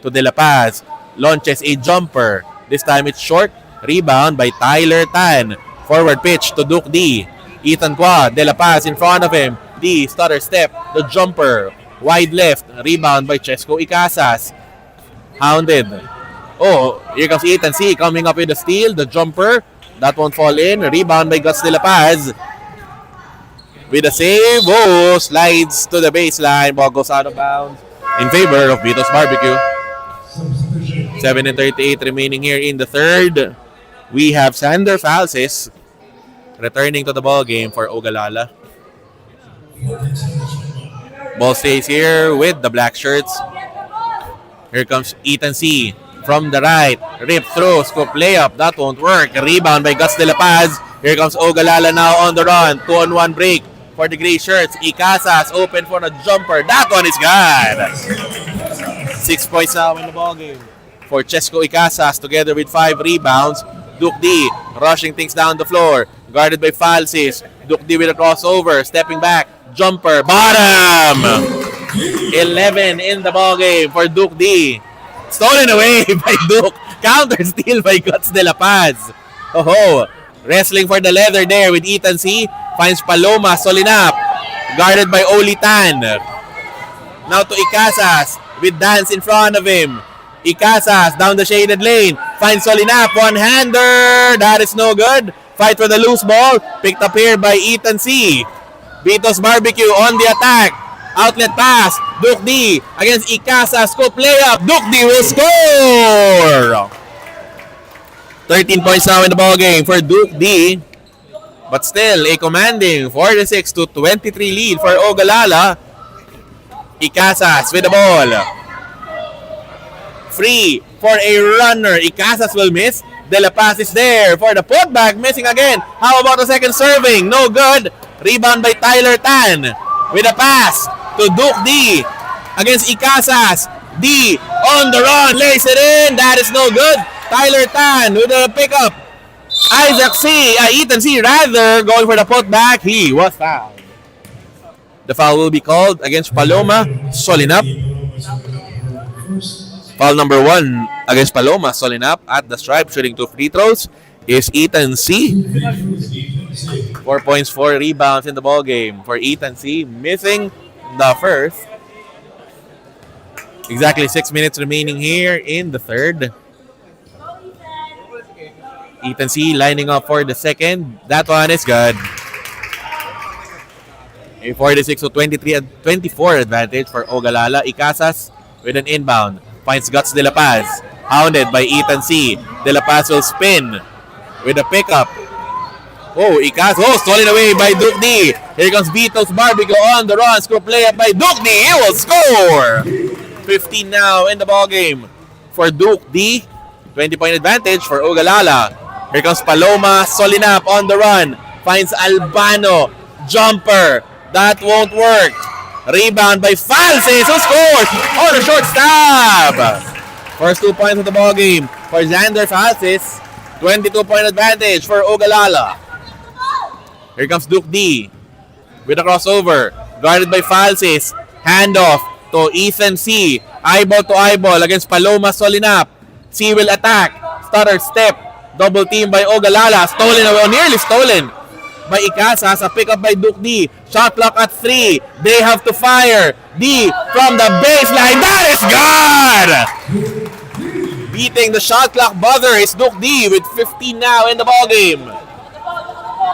To De La Paz, launches a jumper. This time it's short. Rebound by Tyler Tan. Forward pitch to Duke D. Ethan Kwa, De La Paz in front of him. D, stutter step, the jumper. Wide left, rebound by Chesco Icasas. Hounded. Here comes Ethan C. coming up with the steal, the jumper. That won't fall in. Rebound by Gus De La Paz. With a save. Slides to the baseline. Ball goes out of bounds in favor of Vitos BBQ. 7:38 remaining here in the third. We have Sander Falses returning to the ball game for Ogalala. Ball stays here with the black shirts. Here comes Ethan C. From the right, rip through, scoop layup, that won't work. Rebound by Gus De La Paz. Here comes Ogalala now on the run. 2-on-1 break for the gray shirts. Icasas open for a jumper. That one is good. 6 points now in the ballgame for Chesco Icasas together with 5 rebounds. Duke D rushing things down the floor. Guarded by Falsis. Duke D with a crossover. Stepping back. Jumper. Bottom. 11 in the ballgame for Duke D. Stolen away by Duke. Counter steal by Guts De La Paz. Wrestling for the leather there with Ethan C. Finds Paloma Solinap. Guarded by Olitan. Now to Icasas with Dance in front of him. Icasas down the shaded lane. Finds Solinap. One-hander. That is no good. Fight for the loose ball. Picked up here by Ethan C. Vitos BBQ on the attack. Outlet pass. Duke D against Icasas. Scoop layup. Duke D will score. 13 points now in the ball game for Duke D. But still a commanding 46-23 lead for Ogalala. Icasas with the ball. Free for a runner. Icasas will miss. De La Paz is there for the putback. Missing again. How about the second serving? No good. Rebound by Tyler Tan. With a pass to Duke D against Icasas. D on the run. Lays it in. That is no good. Tyler Tan with a pickup. Isaac C. Ethan C. rather. Going for the putback. He was fouled. The foul will be called against Paloma Solinap. Foul number 1 against Paloma Solinap at the stripe, shooting 2 free throws, is Ethan C. 4 points, 4 rebounds in the ball game for Ethan C. Missing the first. Exactly 6 minutes remaining here in the third. Ethan C. lining up for the second. That one is good. A 46-23 and 24 advantage for Ogalala. Icasas with an inbound. Finds Guts De La Paz. Hounded by Ethan C. De La Paz will spin with a pickup. Oh, Icasas. Oh, stolen away by Duke D. Here comes Vitos BBQ on the run. Score play up by Duke D. He will score. 15 now in the ball game for Duke D. 20-point advantage for Ogalala. Here comes Paloma Solinap on the run. Finds Albano. Jumper. That won't work. Rebound by Falses, who scores on a short stab. First 2 points of the ball game for Xander Falses. 22-point advantage for Ogalala. Here comes Duke D with a crossover. Guarded by Falses. Handoff to Ethan C. Eyeball to eyeball against Paloma Solinap. C will attack. Stutter step. Double team by Ogalala. Stolen away, nearly stolen by Icasas. A pickup by Duke D. Shot clock at 3. They have to fire. D from the baseline. That is good! Beating the shot clock buzzer is Duke D with 15 now in the ballgame.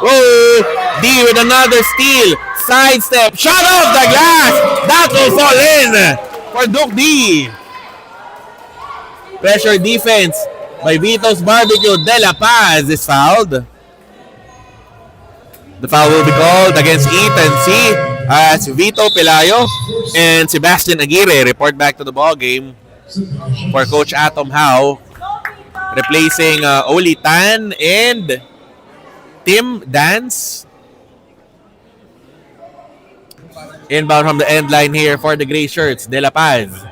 Oh, D with another steal. Sidestep. Shot off the glass. That will fall in for Duke D. Pressure defense by Vitos BBQ. De La Paz is fouled. The foul will be called against Ethan C. as Vito Pelayo and Sebastian Aguirre report back to the ball game for Coach Atom Howe, replacing Oli Tan and Tim Dance. Inbound from the end line here for the gray shirts. De La Paz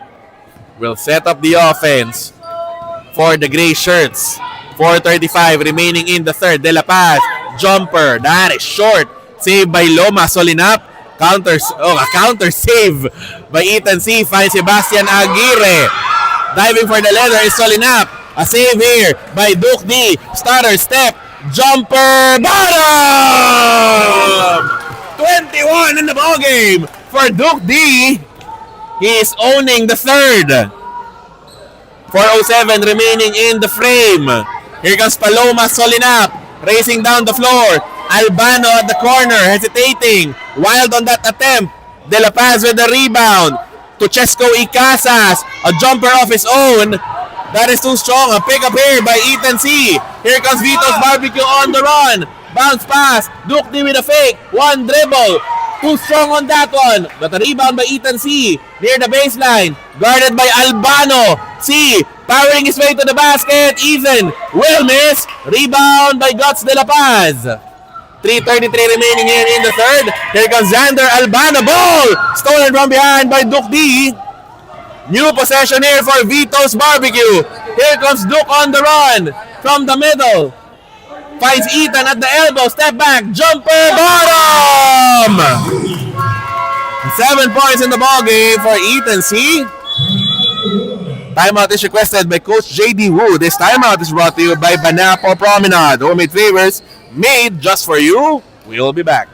will set up the offense for the gray shirts. 4:35 remaining in the third. De La Paz. Jumper. That is short. Saved by Loma Solinap. A counter save by Ethan C. Finds Sebastian Aguirre. Diving for the leather is Solinap. A save here by Duke D. Stutter step. Jumper. Bottom! 21 in the ballgame for Duke D. He is owning the third. 4:07 remaining in the frame. Here comes Paloma Solinap. Racing down the floor. Albano at the corner. Hesitating. Wild on that attempt. De La Paz with the rebound. To Chesco Icasas. A jumper of his own. That is too strong. A pick up here by Ethan C. Here comes Vitos BBQ on the run. Bounce pass. Duke D with a fake. One dribble. Too strong on that one. But a rebound by Ethan C. Near the baseline. Guarded by Albano. C. Powering his way to the basket. Ethan will miss. Rebound by Guts De La Paz. 3:33 remaining here in the third. Here comes Xander Albano. Ball stolen from behind by Duke D. New possession here for Vitos BBQ. Here comes Duke on the run from the middle. Finds Ethan at the elbow. Step back. Jumper. Bottom! 7 points in the ball game for Ethan C. Timeout is requested by Coach J.D. Wu. This timeout is brought to you by Banapo Promenade. Homemade favors made just for you. We'll be back.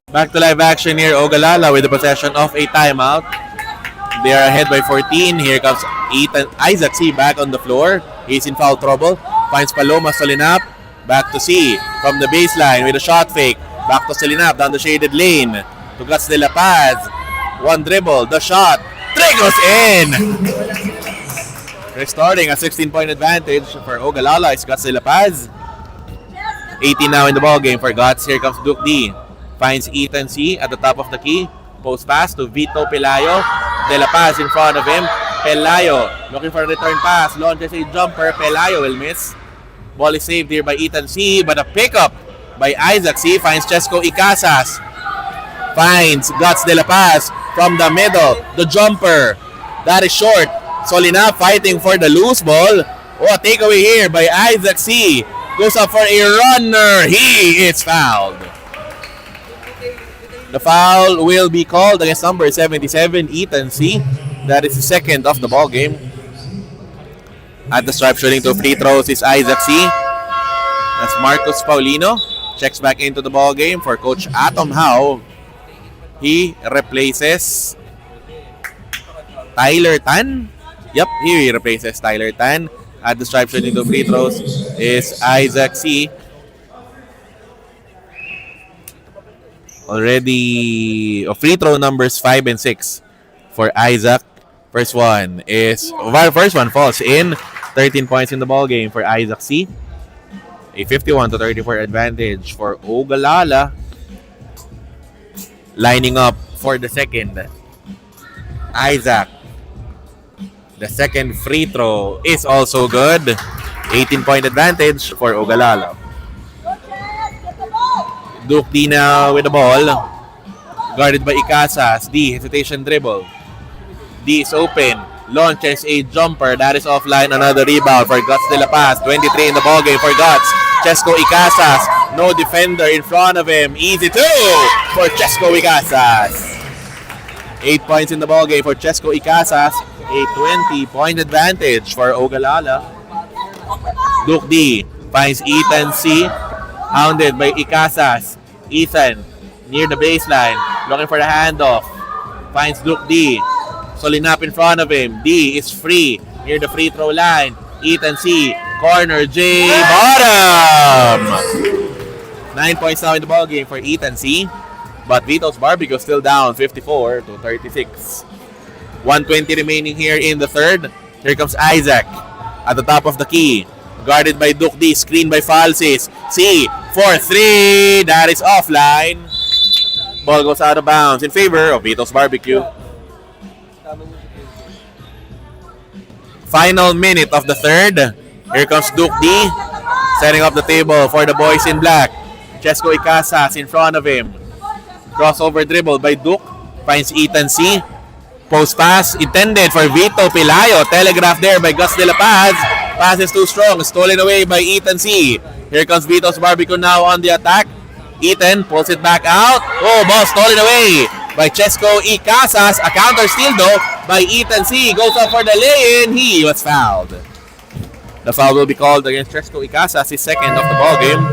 Back to live action here. Ogalala with the possession of a timeout. They are ahead by 14. Here comes Isaac C back on the floor. He's in foul trouble. Finds Paloma Solinap. Back to C from the baseline with a shot fake. Back to Solinap down the shaded lane. To Guts de la Paz. One dribble. The shot. Three goes in. Restoring a 16-point advantage for Ogalala is Guts de la Paz. 18 now in the ball game for Guts. Here comes Duke D. Finds Ethan C at the top of the key. Post pass to Vito Pelayo. De La Paz in front of him. Pelayo looking for a return pass. Launches a jumper. Pelayo will miss. Ball is saved here by Ethan C. But a pickup by Isaac C. Finds Chesco Icasas. Finds Guts de La Paz from the middle. The jumper. That is short. Solina fighting for the loose ball. Oh, a takeaway here by Isaac C. Goes up for a runner. He is fouled. The foul will be called against number 77, Ethan C. That is the second of the ball game. At the stripe, shooting to free throws is Isaac C. That's Marcos Paulino. Checks back into the ball game for Coach Atom Howe. He replaces Tyler Tan. Yep, he replaces Tyler Tan. At the stripe, shooting to free throws is Isaac C. Already free throw numbers 5 and 6 for Isaac. First one falls in. 13 points in the ball game for Isaac C. A 51-34 advantage for Ogalala. Lining up for the second. Isaac. The second free throw is also good. 18-point advantage for Ogalala. Duke D now with the ball. Guarded by Icasas. D, hesitation dribble. D is open. Launches a jumper. That is offline. Another rebound for Guts de la Paz. 23 in the ballgame for Guts. Chesco Icasas. No defender in front of him. Easy two for Chesco Icasas. 8 points in the ballgame for Chesco Icasas. A 20-point advantage for Ogalala. Duke D finds Ethan C. Hounded by Icasas. Ethan near the baseline. Looking for the handoff. Finds Duke D. Solinap in front of him. D is free near the free throw line. Ethan C. Corner J. Bottom. 9 points now in the ball game for Ethan C. But Vitos BBQ still down 54-36. 1:20 remaining here in the third. Here comes Isaac at the top of the key. Guarded by Duke D. Screen by Falsis. C. 4-3. That is offline. Ball goes out of bounds in favor of Vitos BBQ. Final minute of the third. Here comes Duke D. Setting up the table for the boys in black. Chesco Icasas in front of him. Crossover dribble by Duke. Finds Ethan C. Post pass intended for Vito Pelayo. Telegraphed there by Gus de la Paz. Pass is too strong. Stolen away by Ethan C. Here comes Vitos BBQ now on the attack. Ethan pulls it back out. Oh, ball stolen away by Chesco Icasas. A counter steal though by Ethan C. Goes up for the lay-in. He was fouled. The foul will be called against Chesco Icasas. His second of the ball game.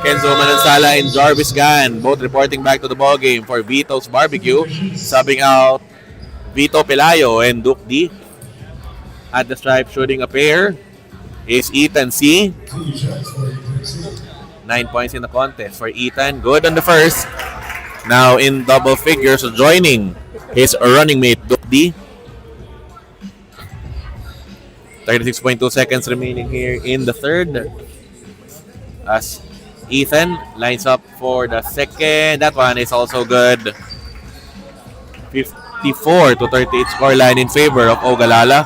Kenzo Manansala and Jarvis Gan both reporting back to the ball game for Vitos BBQ. Subbing out Vito Pelayo and Duke D. At the stripe shooting a pair is Ethan C. 9 points in the contest for Ethan. Good on the first. Now in double figures joining his running mate Duke D. 36.2 seconds remaining here in the third. As Ethan lines up for the second. That one is also good. 54-38 scoreline in favor of Ogalala.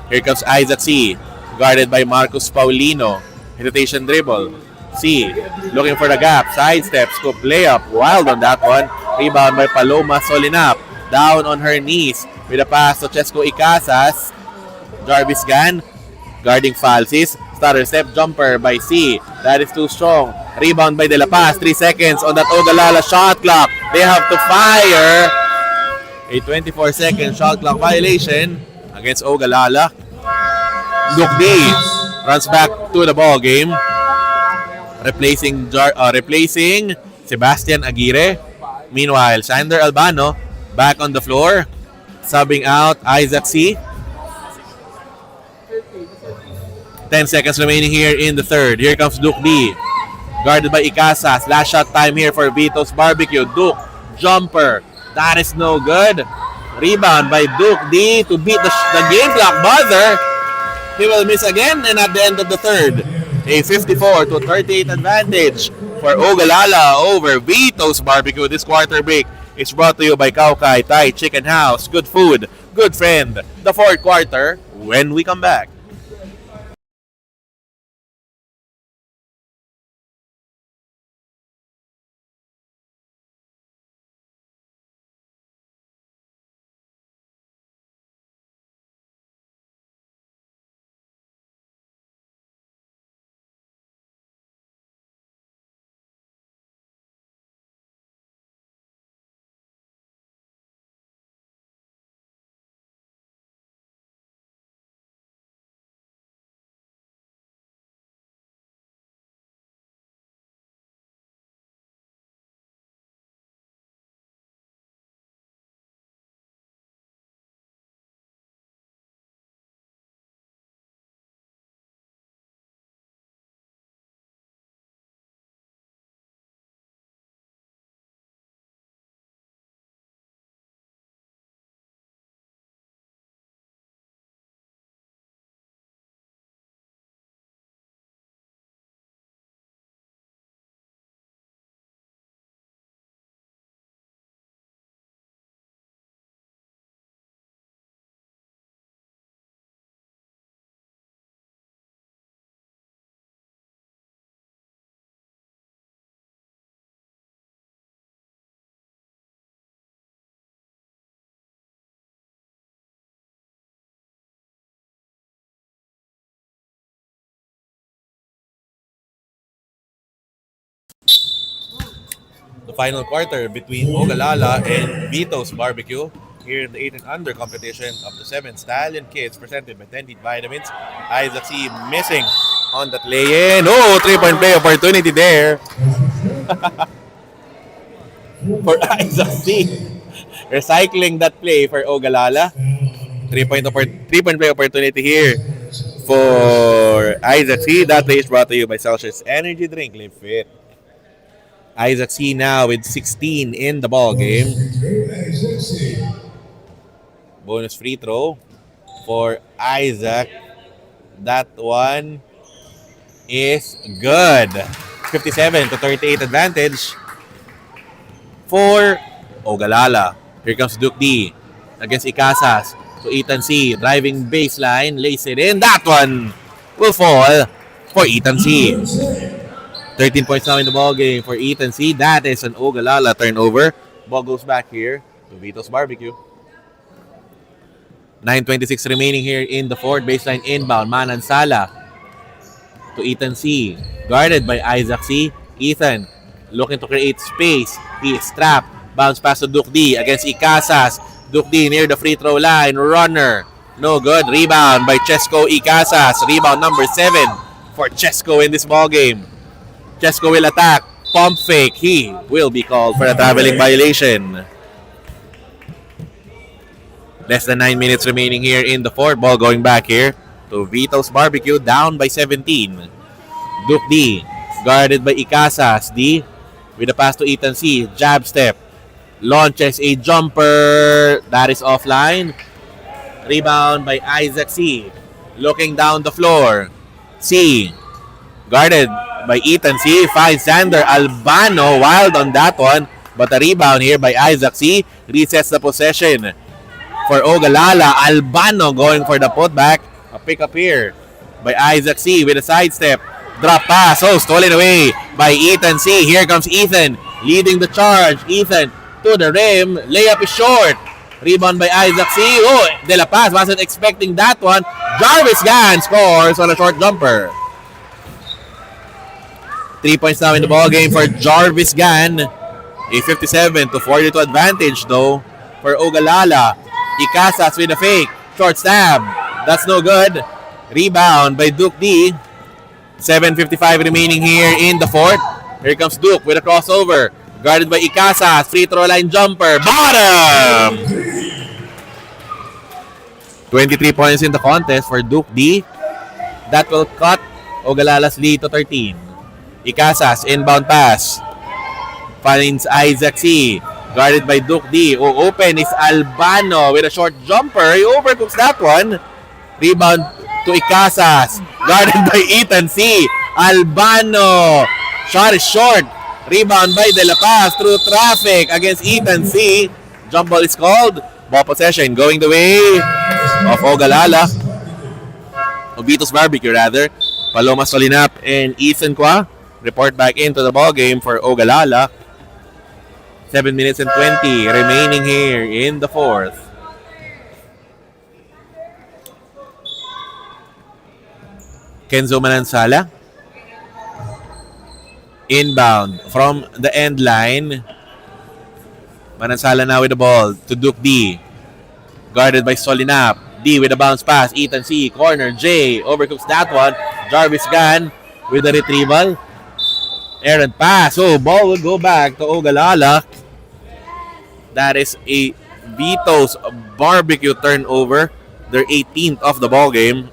Here comes Isaac C. Guarded by Marcos Paulino. Hesitation dribble. C. Looking for the gap. Sidestep. Scoop layup. Wild on that one. Rebound by Paloma Solinap. Down on her knees with a pass to Chesco Icasas. Jarvis Gan. Guarding Falsis. Stutter step jumper by C. That is too strong. Rebound by De La Paz. 3 seconds on that Ogalala shot clock. They have to fire. A 24-second shot clock violation against Ogalala. Duke D runs back to the ball game. Replacing Sebastian Aguirre. Meanwhile, Sander Albano back on the floor. Subbing out Isaac C. 10 seconds remaining here in the third. Here comes Duke D. Guarded by Icasas. Last shot time here for Vitos BBQ. Duke, jumper. That is no good. Rebound by Duke D to beat the game clock buzzer. He will miss again, and at the end of the third, a 54-38 advantage for Ogalala over Vitos BBQ. This quarter break is brought to you by Kaukai Thai Chicken House. Good food, good friend. The fourth quarter when we come back. The final quarter between Ogalala and Vitos BBQ here in the 8 and under competition of the 7 Stallion Kids presented by 10 Vitamins. Isaac C missing on that lay-in. Oh, 3-point play opportunity there for Isaac C. Recycling that play for Ogalala. 3-point play opportunity here for Isaac C. That play is brought to you by Celsius Energy Drink. Live fit. Isaac C now with 16 in the ball game. Bonus free throw for Isaac. That one is good. 57-38 advantage for Ogalala. Here comes Duke D against Icasas. So Ethan C driving baseline, lays it in. That one will fall for Ethan C. 13 points now in the ball game for Ethan C. That is an Ogalala turnover. Ball goes back here to Vitos BBQ. 9:26 remaining here in the fourth. Baseline inbound. Manansala to Ethan C. Guarded by Isaac C. Ethan looking to create space. He is trapped. Bounce pass to Duke D against Icasas. Duke D near the free throw line. Runner. No good. Rebound by Chesco Icasas. Rebound number 7 for Chesco in this ball game. Chesco will attack. Pump fake. He will be called for a traveling violation. Less than 9 minutes remaining here in the fourth. Ball going back here to Vitos BBQ. Down by 17. Duke D. Guarded by Icasas. D with a pass to Ethan C. Jab step. Launches a jumper. That is offline. Rebound by Isaac C. Looking down the floor. C. Guarded by Ethan C. Finds Sander Albano. Wild on that one. But a rebound here by Isaac C. Resets the possession for Ogalala. Albano going for the putback. A pick up here by Isaac C. with a sidestep. Drop pass. Oh, stolen away by Ethan C. Here comes Ethan leading the charge. Ethan to the rim. Layup is short. Rebound by Isaac C. Oh, De La Paz wasn't expecting that one. Jarvis Gan scores on a short jumper. 3 points now in the ball game for Jarvis Gan. A 57-42 advantage though for Ogalala. Icasas with a fake. Short stab. That's no good. Rebound by Duke D. 7:55 remaining here in the fourth. Here comes Duke with a crossover. Guarded by Icasa. Free throw line jumper. Bottom! 23 points in the contest for Duke D. That will cut Ogalala's lead to 13. Icasas inbound pass. Finds Isaac C. Guarded by Duke D. Open is Albano with a short jumper. He overcooks that one. Rebound to Icasas. Guarded by Ethan C. Albano. Shot is short. Rebound by De La Paz through traffic against Ethan C. Jump ball is called. Ball possession going the way of Ogalala. O Vitos BBQ rather. Paloma Solinap and Ethan Kwa report back into the ball game for Ogalala. 7 minutes and 20 remaining here in the fourth. Kenzo Manansala. Inbound from the end line. Manansala now with the ball to Duke D. Guarded by Solinap. D with a bounce pass. Ethan C. Corner. J. Overcooks that one. Jarvis Gan with the retrieval. Errant pass. So, ball will go back to Ogalala. That is a Vitos BBQ turnover. Their 18th of the ball game.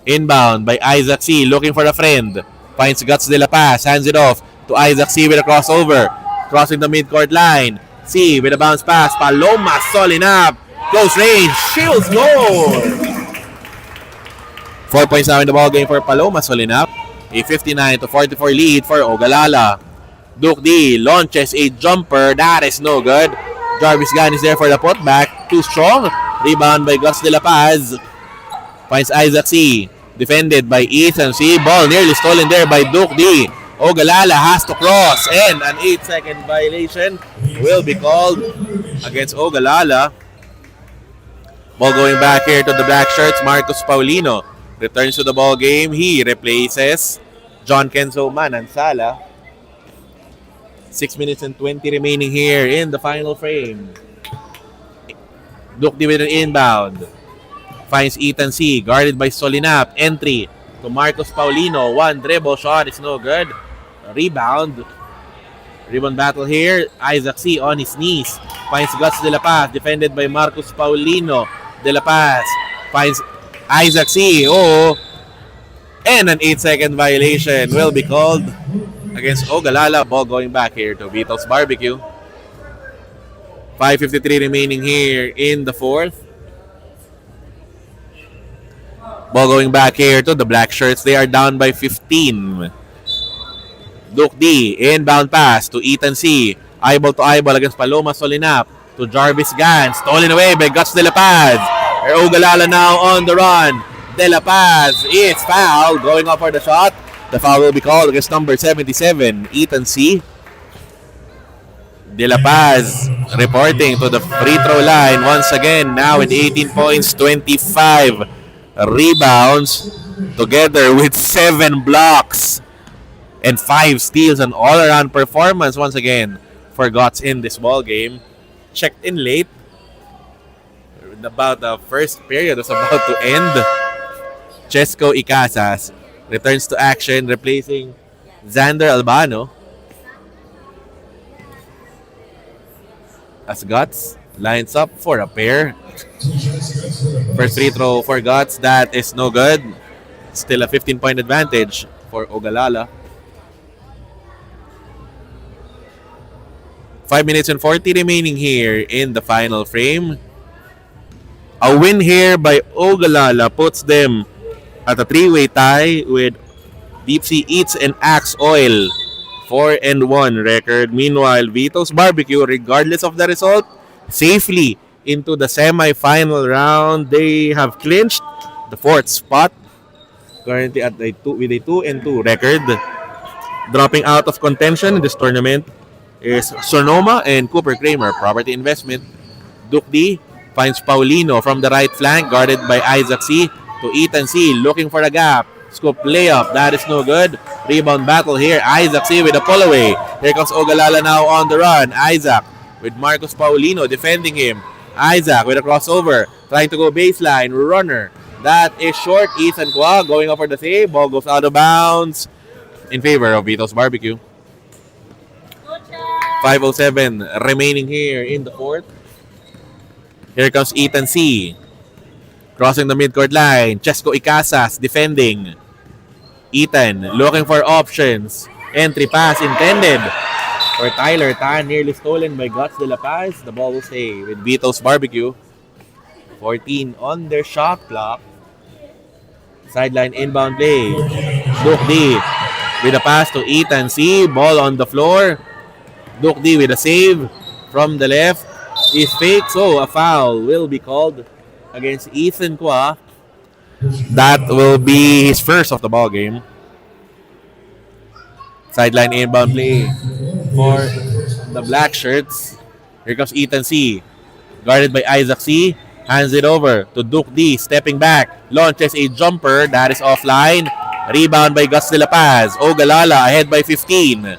Inbound by Isaac C. Looking for a friend. Finds Guts De La Paz. Hands it off to Isaac C. with a crossover. Crossing the midcourt line. C with a bounce pass. Paloma Solinap. Close range. Shields goal. 4 points now in the ball game for Paloma Solinap. A 59-44 lead for Ogalala. Duke D launches a jumper. That is no good. Jarvis Gan is there for the putback. Too strong. Rebound by Gus De La Paz. Finds Isaac C. Defended by Ethan C. Ball nearly stolen there by Duke D. Ogalala has to cross. And an 8-second violation will be called against Ogalala. Ball going back here to the black shirts. Marcos Paulino returns to the ball game. He replaces John Kenzo Manansala. 6 minutes and 20 remaining here in the final frame. Duke D with an inbound. Finds Ethan C. Guarded by Solinap. Entry to Marcos Paulino. One dribble shot is no good. Rebound. Rebound battle here. Isaac C. on his knees. Finds Guts De La Paz. Defended by Marcos Paulino. De La Paz. Finds Isaac C. And an 8-second violation will be called against Ogalala. Ball going back here to Vitos BBQ. 5:53 remaining here in the fourth. Ball going back here to the black shirts. They are down by 15. Duke D. Inbound pass to Ethan C. Eyeball to eyeball against Paloma Solinap. To Jarvis Gan. Stolen away by Guts De La Paz. Ogalala now on the run. De La Paz is fouled. Going up for the shot. The foul will be called against number 77, Ethan C. De La Paz reporting to the free throw line once again. Now with 18 points, 25 rebounds, together with 7 blocks and 5 steals. An all-around performance once again for Guts in this ball game. Checked in late. About the first period was about to end. Chesco Icasas returns to action, replacing Xander Albano. As Guts lines up for a pair. First free throw for Guts. That is no good. Still a 15-point advantage for Ogalala. 5 minutes and 40 remaining here in the final frame. A win here by Ogalala puts them at a 3-way tie with Deep Sea Eats and Axe Oil. 4-1 record. Meanwhile, Vitos BBQ, regardless of the result, safely into the semi-final round. They have clinched the 4th spot. Currently at with a 2-2 record. Dropping out of contention in this tournament is Sonoma and Cooper Kramer Property Investment. Duke D finds Paulino from the right flank, guarded by Isaac C. To Ethan C. Looking for a gap. Scoop layup. That is no good. Rebound battle here. Isaac C. with a pull away. Here comes Ogalala now on the run. Isaac with Marcos Paulino defending him. Isaac with a crossover. Trying to go baseline. Runner. That is short. Ethan Kwa going up for the save. Ball goes out of bounds. in favor of Vitos BBQ. 5:07 remaining here in the fourth. Here comes Ethan C. Crossing the midcourt line. Chesco Icasas defending. Ethan looking for options. Entry pass intended for Tyler Tan. Nearly stolen by Guts de la Paz. The ball will stay with Vitos BBQ. 14 on their shot clock. Sideline inbound play. Duke D with a pass to Ethan C. Ball on the floor. Duke D with a save from the left. Is fake, so a foul will be called against Ethan Kwa. That will be his first of the ball game. Sideline inbound play for the black shirts. Here comes Ethan C. Guarded by Isaac C. Hands it over to Duke D. Stepping back. Launches a jumper. That is offline. Rebound by Gus de la Paz. Ogalala ahead by 15.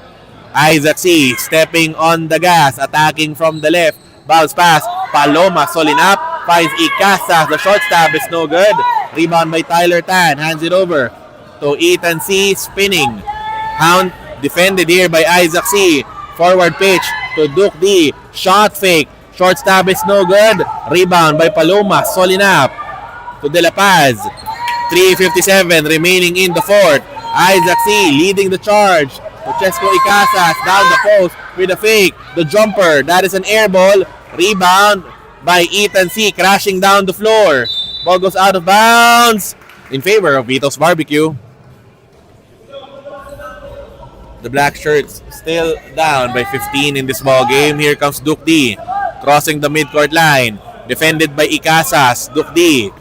Isaac C. Stepping on the gas. Attacking from the left. Bounce pass. Paloma solid up. Finds Icasas. The short stab is no good. Rebound by Tyler Tan. Hands it over to Ethan C. Spinning. Hound defended here by Isaac C. Forward pitch to Duke D. Shot fake. Short stab is no good. Rebound by Paloma. Solid up to De La Paz. 3:57 remaining in the fourth. Isaac C. leading the charge. To Chesco Icasas down the post with a fake. The jumper. That is an air ball. Rebound by Ethan C. crashing down the floor. Ball goes out of bounds in favor of Vitos BBQ. The black shirts still down by 15 in this ball game. Here comes Duke D. Crossing the midcourt line. Defended by Icasas. Duke D.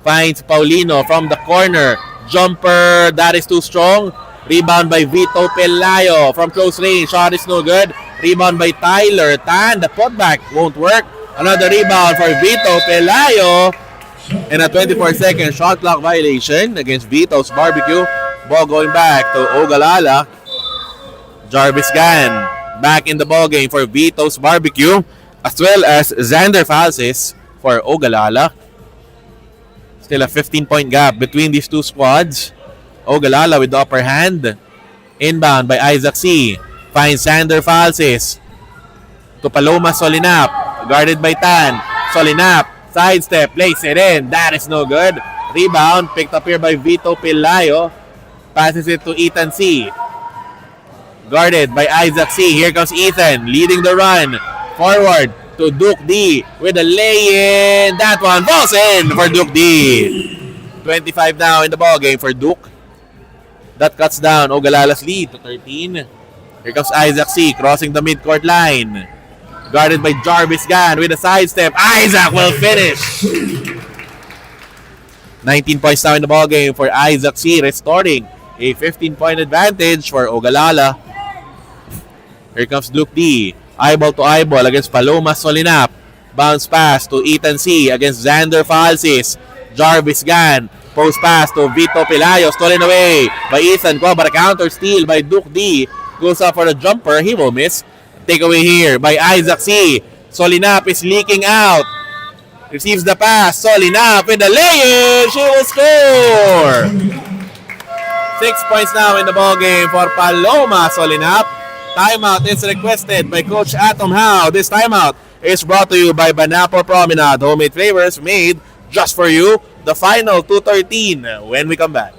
Finds Paulino from the corner. Jumper. That is too strong. Rebound by Vito Pelayo from close range. Shot is no good. Rebound by Tyler Tan. The putback won't work. Another rebound for Vito Pelayo. And a 24-second shot clock violation against Vitos BBQ. Ball going back to Ogalala. Jarvis Gan back in the ball game for Vitos BBQ, as well as Xander Falses for Ogalala. Still a 15-point gap between these two squads. Ogalala with the upper hand. Inbound by Isaac C. Finds Xander Falses to Paloma Solinap. Guarded by Tan. Solinap. Sidestep. Plays it in. That is no good. Rebound. Picked up here by Vito Pelayo. Passes it to Ethan C. Guarded by Isaac C. Here comes Ethan leading the run. Forward to Duke D with a lay-in. That one falls in for Duke D. 25 now in the ball game for Duke. That cuts down Ogalala's lead to 13. Here comes Isaac C. crossing the midcourt line. Guarded by Jarvis Gan with a sidestep. Isaac will finish. 19 points now in the ball game for Isaac C. restoring a 15-point advantage for Ogalala. Here comes Duke D. Eyeball to eyeball against Paloma Solinap. Bounce pass to Ethan C. against Xander Falses. Jarvis Gan. Post pass to Vito Pelayo. Stolen away by Ethan Kwa, but a counter steal by Duke D. Goes up for the jumper. He will miss. Takeaway here by Isaac C. Solinap is leaking out. Receives the pass. Solinap with the lay-in. She will score. 6 points now in the ball game for Paloma Solinap. Timeout is requested by Coach Atom Howe. This timeout is brought to you by Banapo Promenade. Homemade flavors made just for you. The final 2:13 when we come back.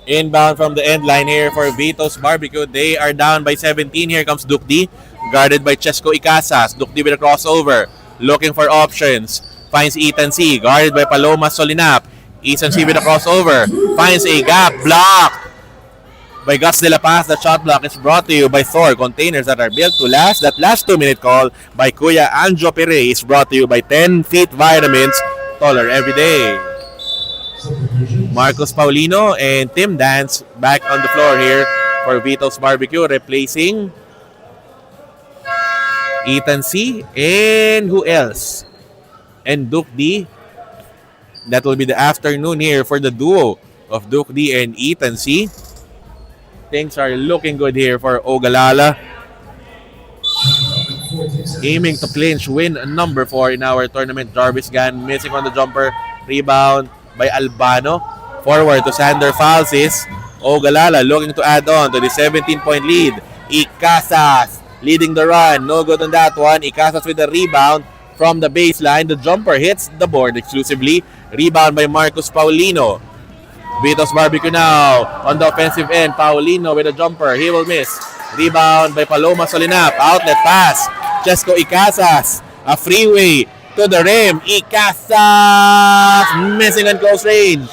Inbound from the end line here for Vitos BBQ. They are down by 17. Here comes Duke D. Guarded by Chesco Icasas. Duke D with a crossover. Looking for options. Finds Ethan C. Guarded by Paloma Solinap. Ethan C with a crossover. Finds a gap. Block by Gus De La Paz. The shot block is brought to you by Thor. Containers that are built to last. That last 2-minute call by Kuya Anjo Pere is brought to you by 10 Feet Vitamins. Taller every day. Marcos Paulino and Tim Dance back on the floor here for Vitos BBQ, replacing Ethan C. and who else? And Duke D. That will be the afternoon here for the duo of Duke D and Ethan C. Things are looking good here for Ogalala. Aiming to clinch win number 4 in our tournament. Jarvis Gan missing on the jumper. Rebound by Albano. Forward to Sander Falsis. Ogalala looking to add on to the 17-point lead. Icasas leading the run. No good on that one. Icasas with the rebound from the baseline. The jumper hits the board exclusively. Rebound by Marcos Paulino. Vitos BBQ now on the offensive end. Paulino with a jumper. He will miss. Rebound by Paloma Solinap. Outlet pass. Chesco Icasas. A freeway to the rim. Icasas missing on close range.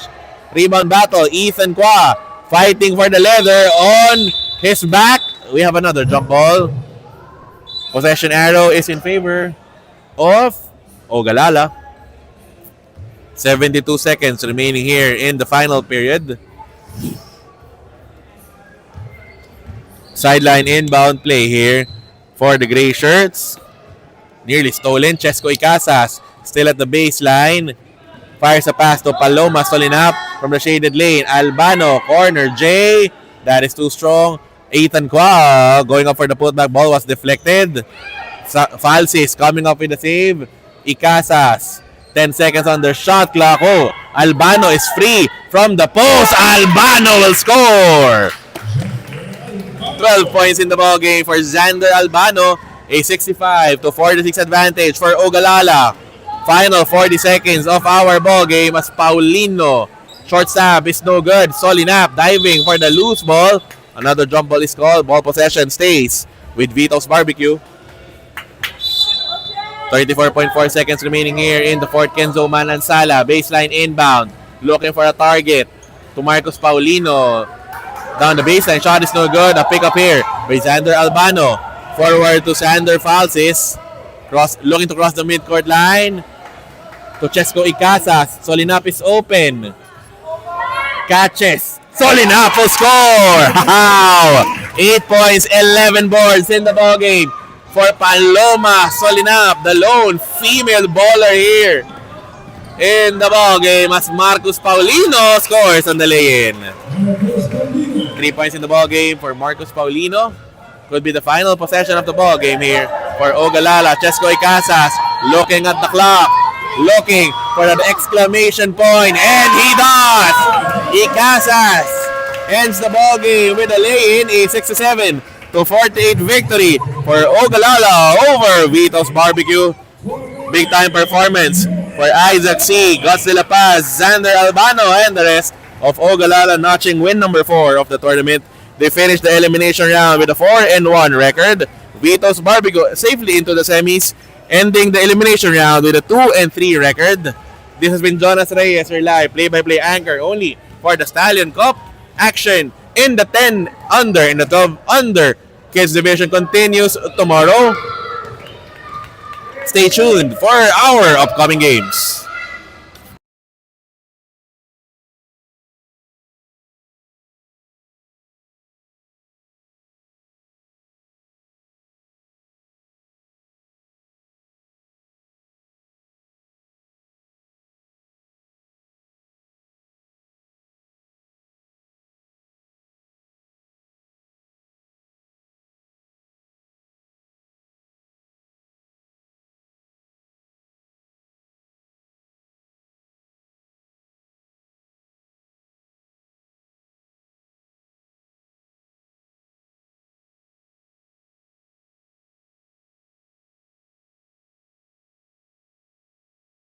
Rebound battle. Ethan Kwa fighting for the leather on his back. We have another jump ball. Possession arrow is in favor of Ogalala. 72 seconds remaining here in the final period. Sideline inbound play here for the gray shirts. Nearly stolen. Chesco Icasas still at the baseline. Fires a pass to Paloma Solinap from the shaded lane. Albano, corner J. That is too strong. Ethan Kwa going up for the putback. Ball was deflected. Falsis coming up with the save. Icasas. 10 seconds on the shot clock. Oh, Albano is free from the post. Albano will score. 12 points in the ball game for Xander Albano. A 65-46 advantage for Ogalala. Final 40 seconds of our ball game as Paulino. Short stab is no good. Solinap diving for the loose ball. Another jump ball is called. Ball possession stays with Vitos BBQ. 34.4 seconds remaining here in the fourth. Kenzo Manansala. Baseline inbound. Looking for a target to Marcos Paulino. Down the baseline. Shot is no good. A pick up here by Xander Albano. Forward to Sander Falsis. Looking to cross the midcourt line. To Chesco Icasas. Solinap is open. Catches. Solinap will score! Wow! 8 points, 11 boards in the ballgame for Paloma Solinap, the lone female baller here in the ballgame as Marcos Paulino scores on the lay-in. 3 points in the ballgame for Marcos Paulino. Could be the final possession of the ballgame here for Ogalala. Chesco Icasas looking at the clock. Looking for an exclamation point, and he does! Icasas ends the ball game with a lay-in, a 67-48 victory for Ogalala over Vitos BBQ. Big time performance for Isaac C., Gus De La Paz, Xander Albano, and the rest of Ogalala notching win number 4 of the tournament. They finished the elimination round with a 4-1 record. Vitos BBQ safely into the semis, ending the elimination round with a 2-3 record. This has been Jonas Reyes, your live play-by-play anchor only for the Stallion Cup. Action in the 10 under and the 12 under kids division continues tomorrow. Stay tuned for our upcoming games.